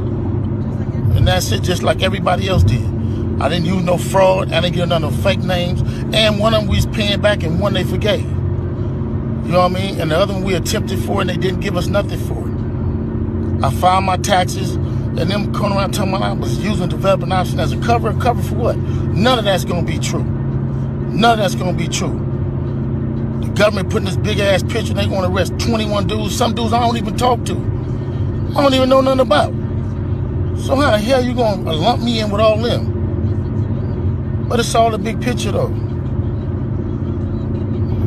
And that's it, just like everybody else did. I didn't use no fraud. I didn't give none of no fake names. And one of them we was paying back and one they forgave. You know what I mean? And the other one we attempted for and they didn't give us nothing for it. I filed my taxes and them coming around telling me I was using Developing Option as a cover. Cover for what? None of that's gonna be true. None of that's gonna be true. The government putting this big ass picture, they gonna arrest 21 dudes, some dudes I don't even talk to. I don't even know nothing about. So how the hell you gonna lump me in with all them? But it's all the big picture though.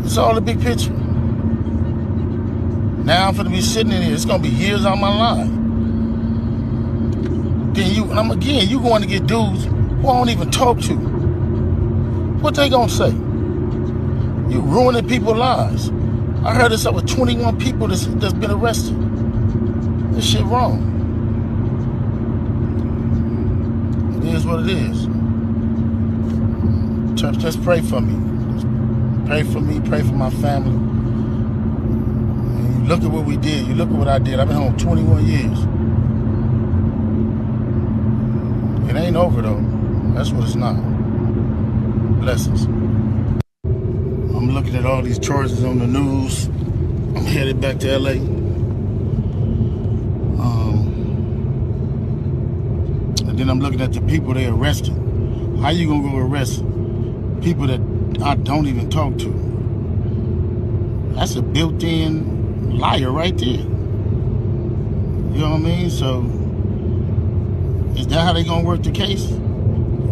It's all the big picture. Now I'm gonna be sitting in here, it's gonna be years out of my life. Then you going to get dudes who I don't even talk to. What they gonna say? You ruining people's lives. I heard it's over 21 people that's been arrested. This shit wrong. It is what it is. Church, just pray for me. Just pray for me, pray for my family. And you look at what we did. You look at what I did. I've been home 21 years. It ain't over though. That's what it's not. Blessings. I'm looking at all these charges on the news. I'm headed back to LA. And then I'm looking at the people they arrested. How you gonna go arrest people that I don't even talk to? That's a built-in liar right there. You know what I mean? So, is that how they gonna work the case?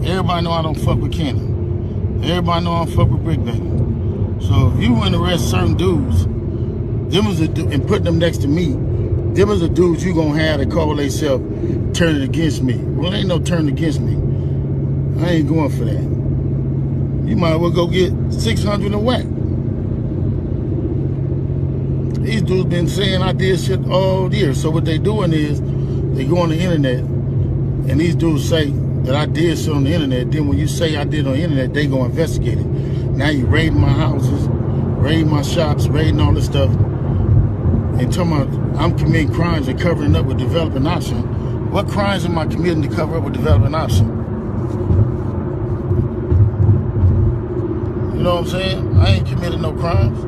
Everybody know I don't fuck with Cannon. Everybody know I don't fuck with Brick Baby. So if you went to arrest certain dudes, and put them next to me, Them is the dudes you gonna have that call themselves turning against me. Well, ain't no turning against me. I ain't going for that. You might as well go get 600 and whack. These dudes been saying I did shit all year. So what they doing is they go on the internet and these dudes say that I did shit on the internet. Then when you say I did on the internet, they go investigate it. Now you raiding my houses, raiding my shops, raiding all this stuff. And talking about I'm committing crimes and covering up with developing option. What crimes am I committing to cover up with developing option? You know what I'm saying? I ain't committed no crimes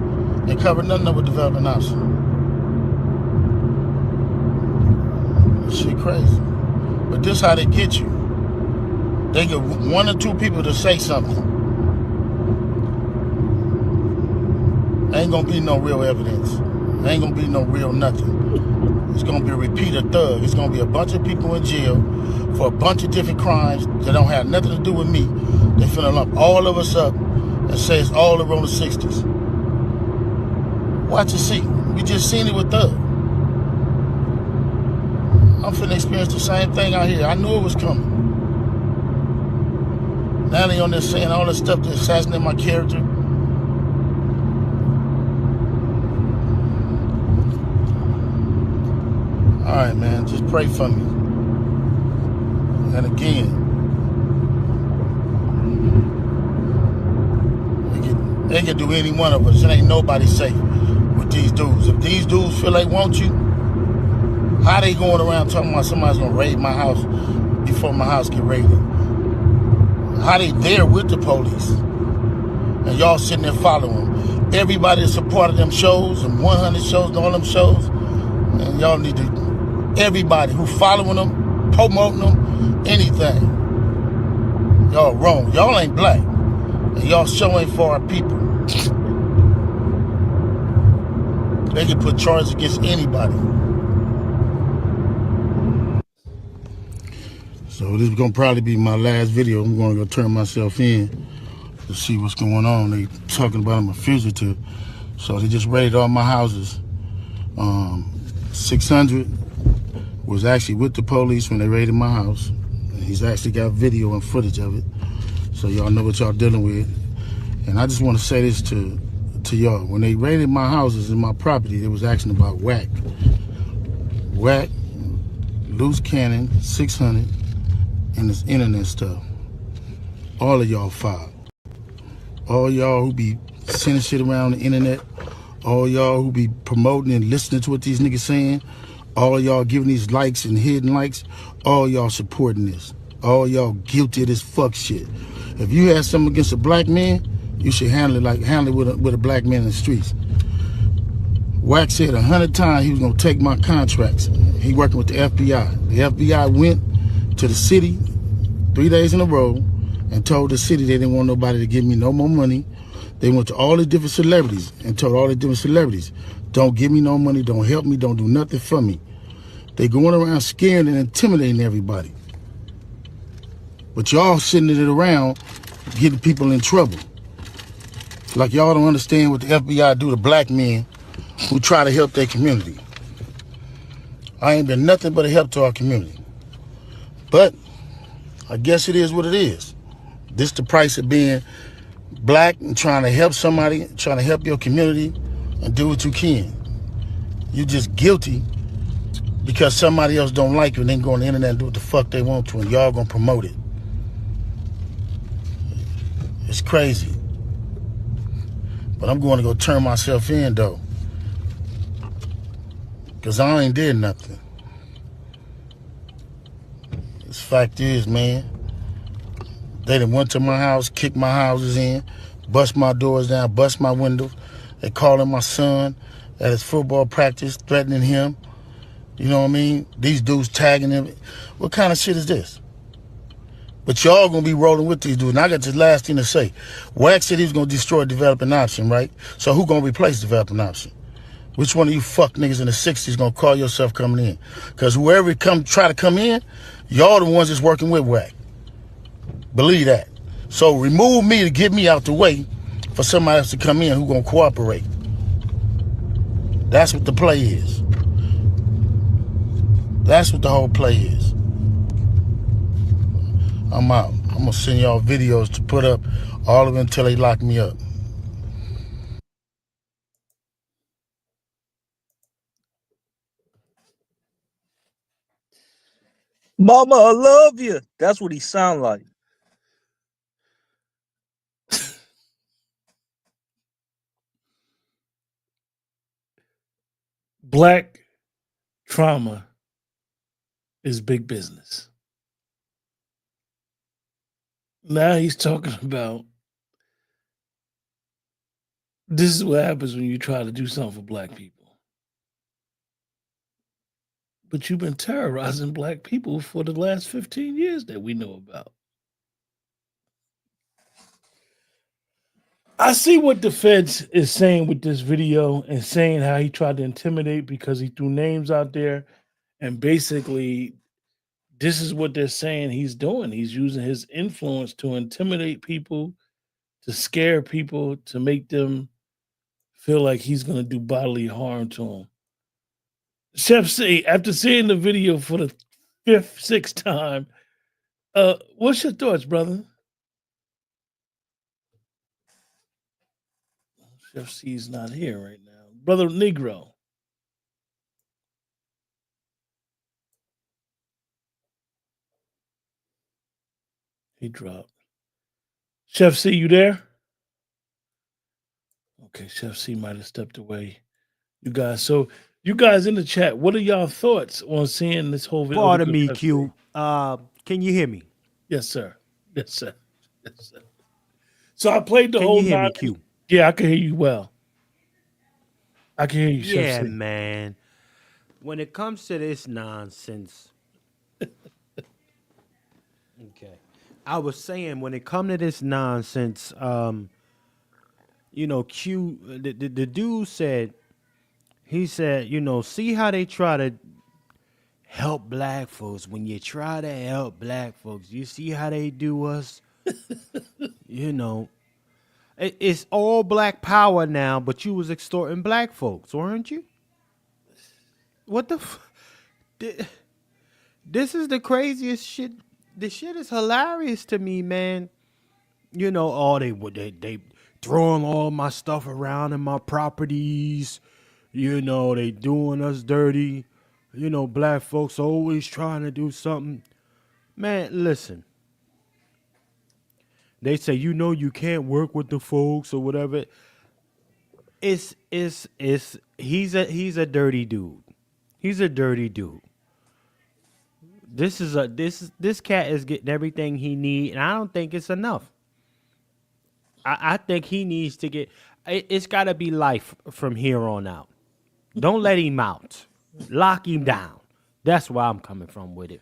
and covered nothing up with developing option. This shit crazy. But this how they get you. They get one or two people to say something. Ain't gonna be no real evidence. Ain't gonna be no real nothing. It's gonna be a repeated thug. It's gonna be a bunch of people in jail for a bunch of different crimes that don't have nothing to do with me. They finna lump all of us up and say it's all around the 60s. Watch and see. We just seen it with Thug. I'm finna experience the same thing out here. I knew it was coming. Now they on there saying all this stuff to assassinate my character. All right, man, just pray for me. And again, they can do any one of us. It ain't nobody safe with these dudes. If these dudes feel they want you, how they going around talking about somebody's gonna raid my house before my house get raided? How they there with the police? And y'all sitting there following them. Everybody that's a part of them shows, and 100 shows and all them shows, and y'all need to, everybody who following them, promoting them, anything. Y'all wrong. Y'all ain't black. And y'all show ain't for our people. They can put charges against anybody. So this is gonna probably be my last video. I'm gonna go turn myself in to see what's going on. They talking about I'm a fugitive. So they just raided all my houses. 600 was actually with the police when they raided my house. And he's actually got video and footage of it. So y'all know what y'all dealing with. And I just want to say this to y'all. When they raided my houses and my property, they was asking about whack. Whack, loose cannon, 600, and this internet stuff. All of y'all filed. All y'all who be sending shit around the internet, all y'all who be promoting and listening to what these niggas saying, all y'all giving these likes and hidden likes, all y'all supporting this. All y'all guilty of this fuck shit. If you had something against a black man, you should handle it with a black man in the streets. Wack said 100 times he was gonna take my contracts. He working with the FBI. The FBI went to the city 3 days in a row and told the city they didn't want nobody to give me no more money. They went to all the different celebrities and told all the different celebrities, don't give me no money, don't help me, don't do nothing for me. They going around scaring and intimidating everybody. But y'all sitting it around getting people in trouble. Like y'all don't understand what the FBI do to black men who try to help their community. I ain't been nothing but a help to our community. But I guess it is what it is. This the price of being black and trying to help somebody, trying to help your community and do what you can. You just guilty because somebody else don't like you and then go on the internet and do what the fuck they want to and y'all gonna promote it. It's crazy. But I'm going to go turn myself in though. Cause I ain't did nothing. This fact is, man, they done went to my house, kicked my houses in, bust my doors down, bust my windows. They calling my son at his football practice, threatening him. You know what I mean? These dudes tagging him. What kind of shit is this? But y'all gonna be rolling with these dudes. And I got this last thing to say. Wack said he was gonna destroy developing option, right? So who gonna replace developing option? Which one of you fuck niggas in the 60s gonna call yourself coming in? Cause whoever try to come in, y'all the ones that's working with Wack. Believe that. So remove me to get me out the way for somebody else to come in who gonna cooperate. That's what the play is. That's what the whole play is. I'm out. I'm gonna send y'all videos to put up all of it until they lock me up. Mama, I love you. That's what he sound like. Black trauma is big business. Now he's talking about this is what happens when you try to do something for black people. But you've been terrorizing black people for the last 15 years that we know about. I see what the feds is saying with this video and saying how he tried to intimidate because he threw names out there. And basically, this is what they're saying he's doing. He's using his influence to intimidate people, to scare people, to make them feel like he's going to do bodily harm to them. Chef C, after seeing the video for the fifth, sixth time, what's your thoughts, brother? Chef C's not here right now. Brother Negro. He dropped. Chef C, you there? Okay, Chef C might have stepped away. You guys, so you guys in the chat, what are y'all thoughts on seeing this whole video? Pardon me, Q. Can you hear me? Yes, sir. Yes, sir. Yes, sir. So I played the Can whole you hear me, 9. Q? Yeah, I can hear you well. I can hear you, Chef Yeah, C. man. When it comes to this nonsense, okay. I was saying when it come to this nonsense, Q, the dude said, he said, see how they try to help black folks. When you try to help black folks, you see how they do us. you know, it's all black power now, but you was extorting black folks, weren't you? What the? This is the craziest shit. The shit is hilarious to me, man. Oh, they throwing all my stuff around in my properties. They doing us dirty. Black folks always trying to do something. Man, listen. They say you can't work with the folks or whatever. It's he's a dirty dude. He's a dirty dude. This cat is getting everything he needs, and I don't think it's enough. I think he needs to get. It's got to be life from here on out. Don't let him out. Lock him down. That's where I'm coming from with it.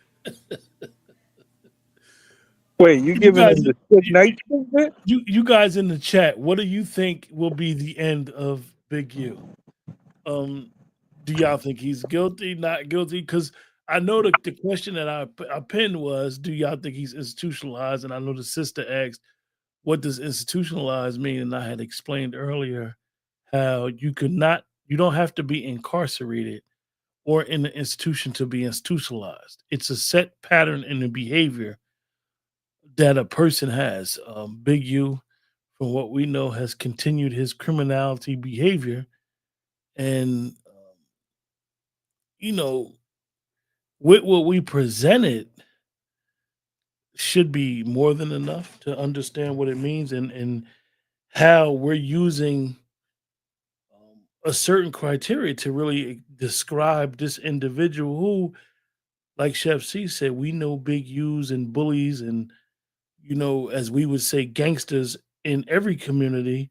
Wait, you You giving guys, him the good you, night treatment? you guys in the chat, what do you think will be the end of Big U? Do y'all think he's guilty, not guilty? Because I know the question that I pinned was, do y'all think he's institutionalized? And I know the sister asked, what does institutionalized mean? And I had explained earlier how you don't have to be incarcerated or in the institution to be institutionalized. It's a set pattern in the behavior that a person has. Big U, from what we know, has continued his criminality behavior. And, you know, with what we presented should be more than enough to understand what it means and how we're using a certain criteria to really describe this individual who, like Chef C said, we know big U's and bullies and, as we would say, gangsters in every community.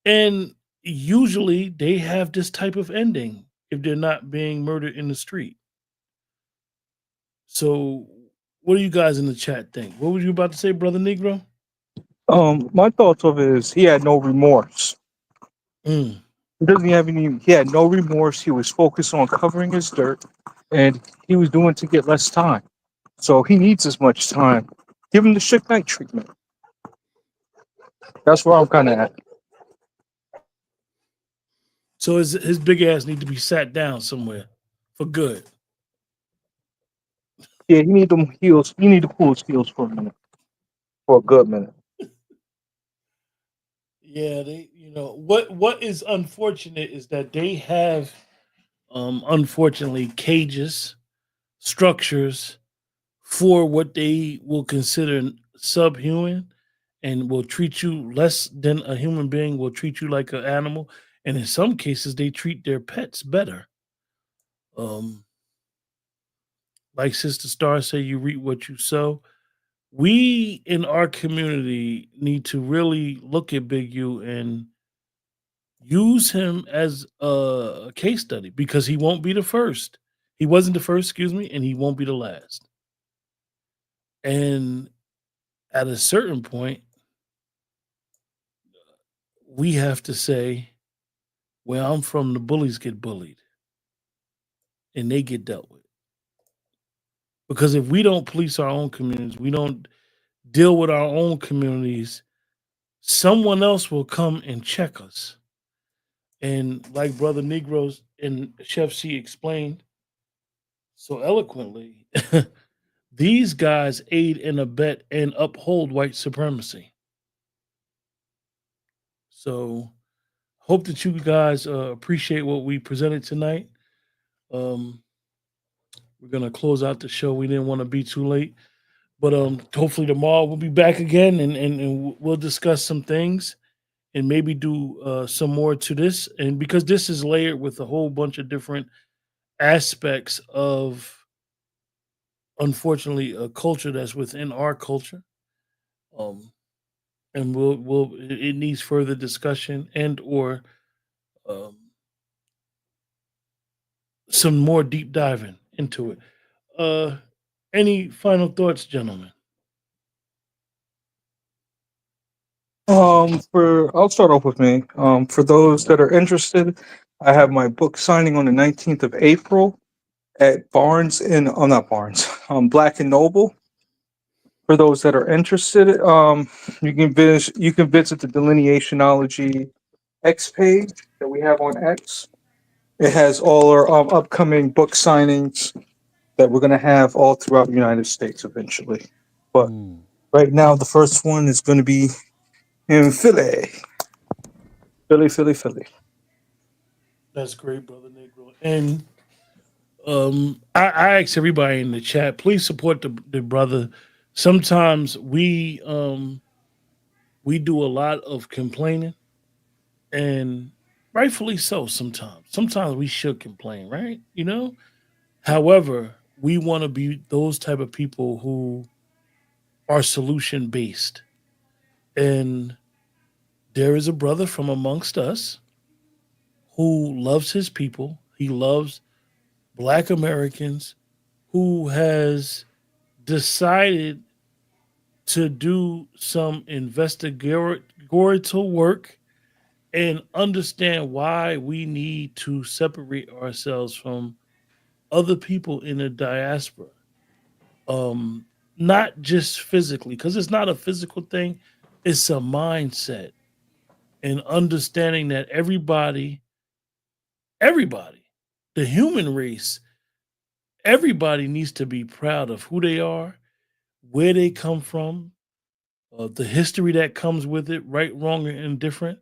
And usually they have this type of ending if they're not being murdered in the street. So, what do you guys in the chat think? What were you about to say, Brother Negro? My thoughts of it is he had no remorse. Mm. He doesn't have any. He had no remorse. He was focused on covering his dirt, and he was doing to get less time. So he needs as much time. Give him the Suge Knight treatment. That's where I'm kind of at. So his big ass need to be sat down somewhere for good. Yeah, you need them heels. You need to cool his heels for a minute, for a good minute. Yeah, they, what is unfortunate is that they have, unfortunately, cages, structures for what they will consider subhuman, and will treat you less than a human being, will treat you like an animal, and in some cases they treat their pets better. um like Sister Star say, you reap what you sow. We in our community need to really look at Big U and use him as a case study, because he won't be the first. He wasn't the first, excuse me, and he won't be the last. And at a certain point, we have to say, where I'm from, the bullies get bullied and they get dealt with. Because if we don't police our own communities, we don't deal with our own communities, someone else will come and check us. And like Brother Negroes and Chef C explained so eloquently, these guys aid and abet and uphold white supremacy. So hope that you guys appreciate what we presented tonight. Um, we're gonna close out the show. We didn't want to be too late, but hopefully tomorrow we'll be back again, and we'll discuss some things and maybe do some more to this. And because this is layered with a whole bunch of different aspects of, unfortunately, a culture that's within our culture. Um, and it needs further discussion and or um, some more deep diving into it. Uh, any final thoughts, gentlemen? I'll start off with me. For those that are interested, I have my book signing on the 19th of April at Barnes and not Barnes, Black and Noble. For those that are interested, you can visit the Delineationology X page that we have on X. It has all our upcoming book signings that we're gonna have all throughout the United States eventually. But Mm. right now, the first one is going to be in Philly, Philly, Philly, Philly. That's great, brother Negro. And I ask everybody in the chat, please support the brother. Sometimes we do a lot of complaining, and rightfully so. Sometimes we should complain, right? However, we want to be those type of people who are solution based. And there is a brother from amongst us who loves his people. He loves Black Americans, who has decided to do some investigative work and understand why we need to separate ourselves from other people in the diaspora. Um, Not just physically, because it's not a physical thing, it's a mindset, and understanding that everybody, the human race, everybody needs to be proud of who they are, where they come from, the history that comes with it, right, wrong, and indifferent.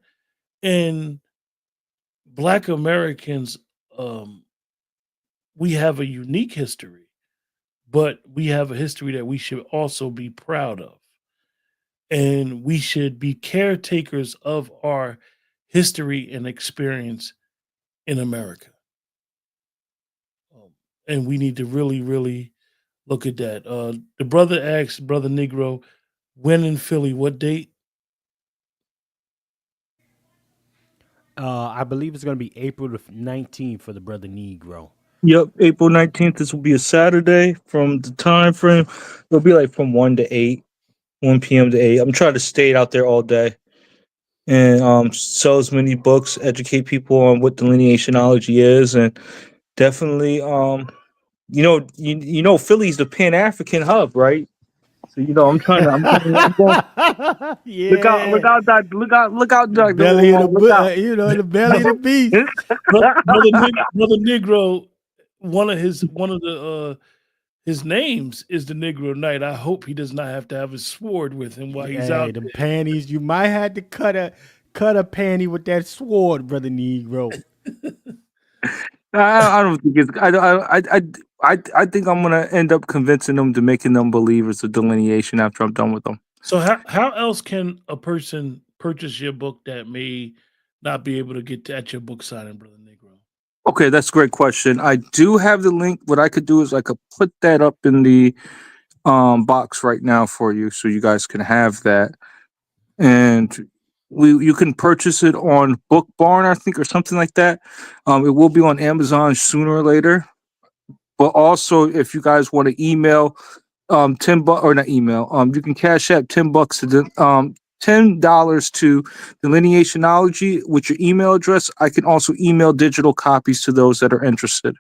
And Black Americans, um, we have a unique history, but we have a history that we should also be proud of. And we should be caretakers of our history and experience in America. Um, and we need to really, really look at that. The brother asked Brother Negro, when in Philly, what date? I believe it's going to be April the 19th for the brother Negro. Yep, April 19th. This will be a Saturday. From the time frame, it'll be like from 1 to 8, 1 p.m. to 8. I'm trying to stay out there all day and sell as many books, educate people on what delineationology is, and definitely you know Philly's the Pan African hub, right? So I'm going Yeah. look out Dr. Belly of the Ramon, look out. the belly of the beast. Brother Negro, one of the His name's is the Negro Knight. I hope he does not have to have his sword with him while he's Hey, out them there. panties. You might have to cut a panty with that sword, brother Negro. I don't think it's. I think I'm gonna end up convincing them to making them believers of delineation after I'm done with them. So how else can a person purchase your book that may not be able to get at your book signing, brother Negro? Okay, that's a great question. I do have the link. What I could do is I could put that up in the box right now for you, so you guys can have that. And you can purchase it on Book Barn, I think, or something like that. It will be on Amazon sooner or later. But also, if you guys want to email 10 bucks, or not email, you can cash out $10 to the $10 to Delineationology with your email address. I can also email digital copies to those that are interested.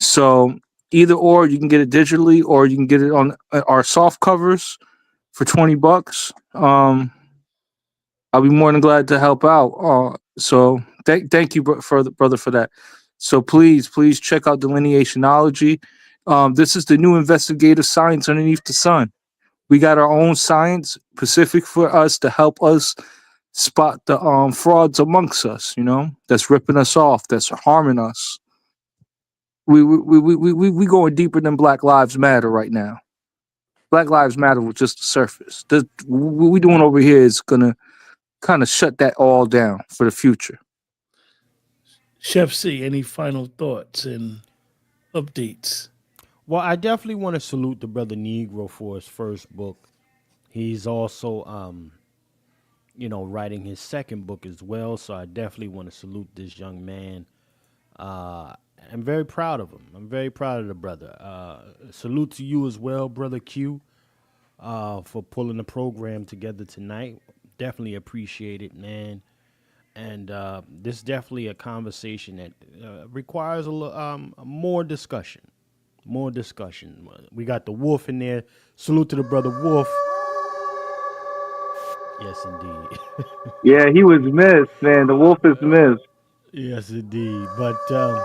So either or, you can get it digitally, or you can get it on our soft covers for $20. I'll be more than glad to help out. So thank you, brother, for that. So please check out Delineationology. This is the new investigative science underneath the sun. We got our own science specific for us to help us spot the frauds amongst us. That's ripping us off, that's harming us. We going deeper than Black Lives Matter right now. Black Lives Matter was just the surface. What we doing over here is gonna kind of shut that all down for the future. Chef C, any final thoughts and updates? Well, I definitely want to salute the brother Negro for his first book. He's also, writing his second book as well. So I definitely want to salute this young man. Uh, I'm very proud of him. I'm very proud of the brother. Salute to you as well, brother Q, for pulling the program together tonight. Definitely appreciate it, man. And this is definitely a conversation that requires more discussion. More discussion. We got the Wolf in there. Salute to the brother Wolf. Yes, indeed. Yeah, he was missed, man. The wolf is missed. Yes, indeed. But so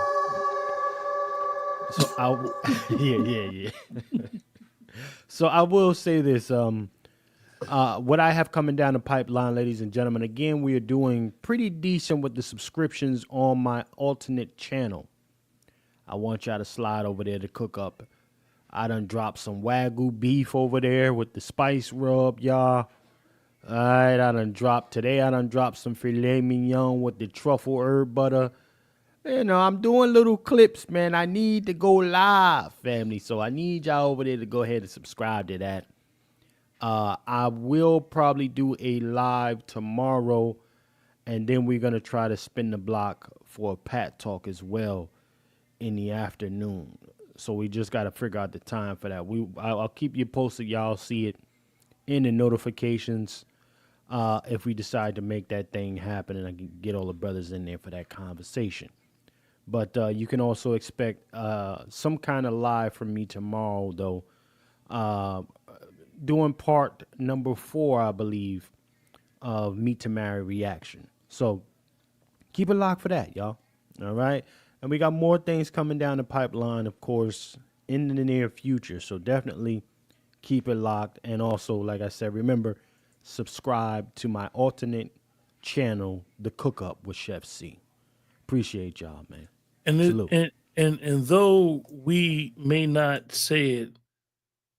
yeah. So I will say this. What I have coming down the pipeline, ladies and gentlemen. Again, we are doing pretty decent with the subscriptions on my alternate channel. I want y'all to slide over there to cook up. I done dropped some Wagyu beef over there with the spice rub, y'all. All right, I done dropped some filet mignon with the truffle herb butter. I'm doing little clips, man. I need to go live, family. So I need y'all over there to go ahead and subscribe to that. I will probably do a live tomorrow, and then we're gonna try to spin the block for a Pat Talk as well in the afternoon. So we just gotta figure out the time for that. I'll keep you posted. Y'all see it in the notifications. If we decide to make that thing happen, and I can get all the brothers in there for that conversation. But you can also expect some kind of live from me tomorrow, though. Uh, Doing part number 4, I believe, of Meet to Marry reaction. So keep it locked for that, y'all. All right. And we got more things coming down the pipeline, of course, in the near future. So definitely keep it locked. And also, like I said, remember, subscribe to my alternate channel, The Cook Up with Chef C. Appreciate y'all, man. And it, Salute. and though we may not say it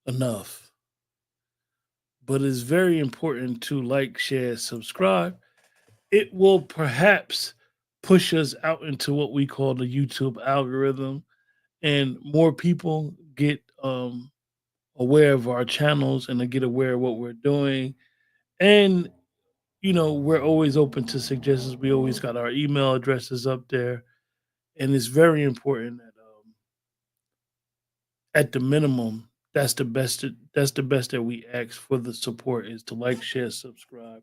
enough, but it's very important to like, share, subscribe. It will perhaps push us out into what we call the YouTube algorithm, and more people get aware of our channels and to get aware of what we're doing. And we're always open to suggestions. We always got our email addresses up there, and it's very important that at the minimum, that's the best. That's the best that we ask for the support is to like, share, subscribe,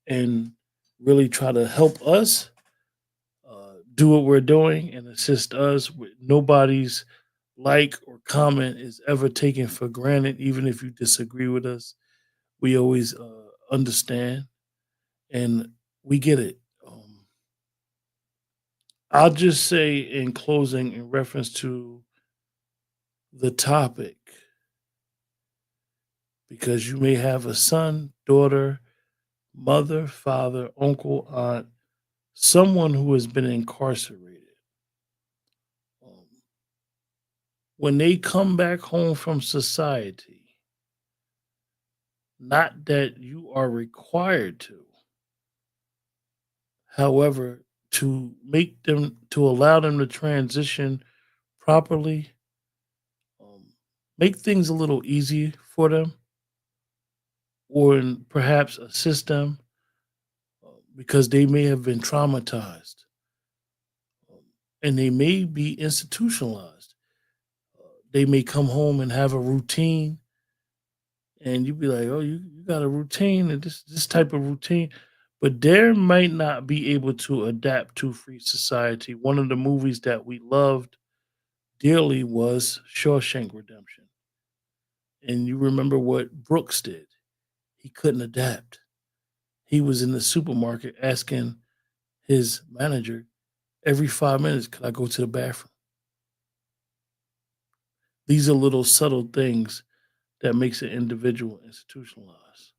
and really try to help us do what we're doing and assist us. With nobody's like or comment is ever taken for granted, even if you disagree with us. We always understand and we get it. I'll just say in closing, in reference to the topic because you may have a son, daughter, mother, father, uncle, aunt, someone who has been incarcerated. Um, when they come back home from society, not that you are required to, however, to allow them to transition properly, um, make things a little easier for them, or perhaps assist them because they may have been traumatized um, and they may be institutionalized. They may come home and have a routine, and you be like, "Oh, you got a routine and this type of routine," but they might not be able to adapt to free society. One of the movies that we loved dearly was Shawshank Redemption, and you remember what Brooks did? He couldn't adapt. He was in the supermarket asking his manager every 5 minutes, "Could I go to the bathroom?" These are little subtle things that makes an individual institutionalized.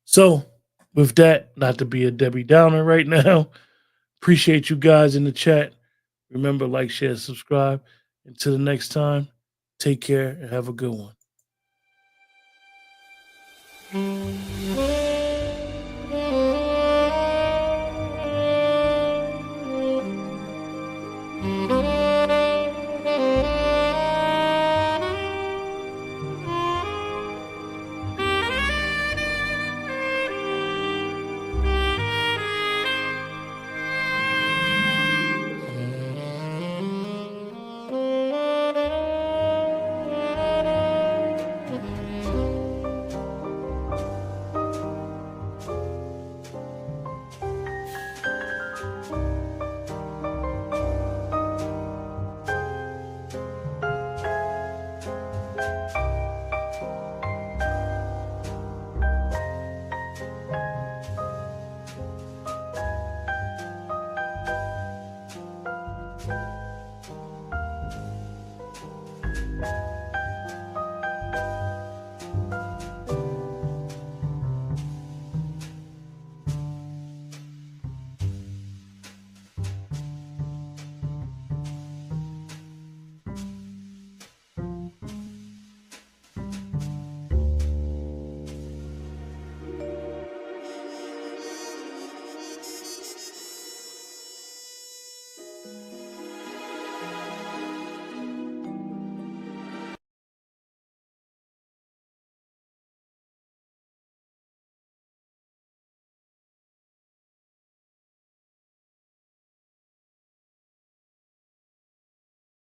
So, with that, not to be a Debbie Downer right now, appreciate you guys in the chat. Remember, like, share, subscribe. Until the next time, take care and have a good one.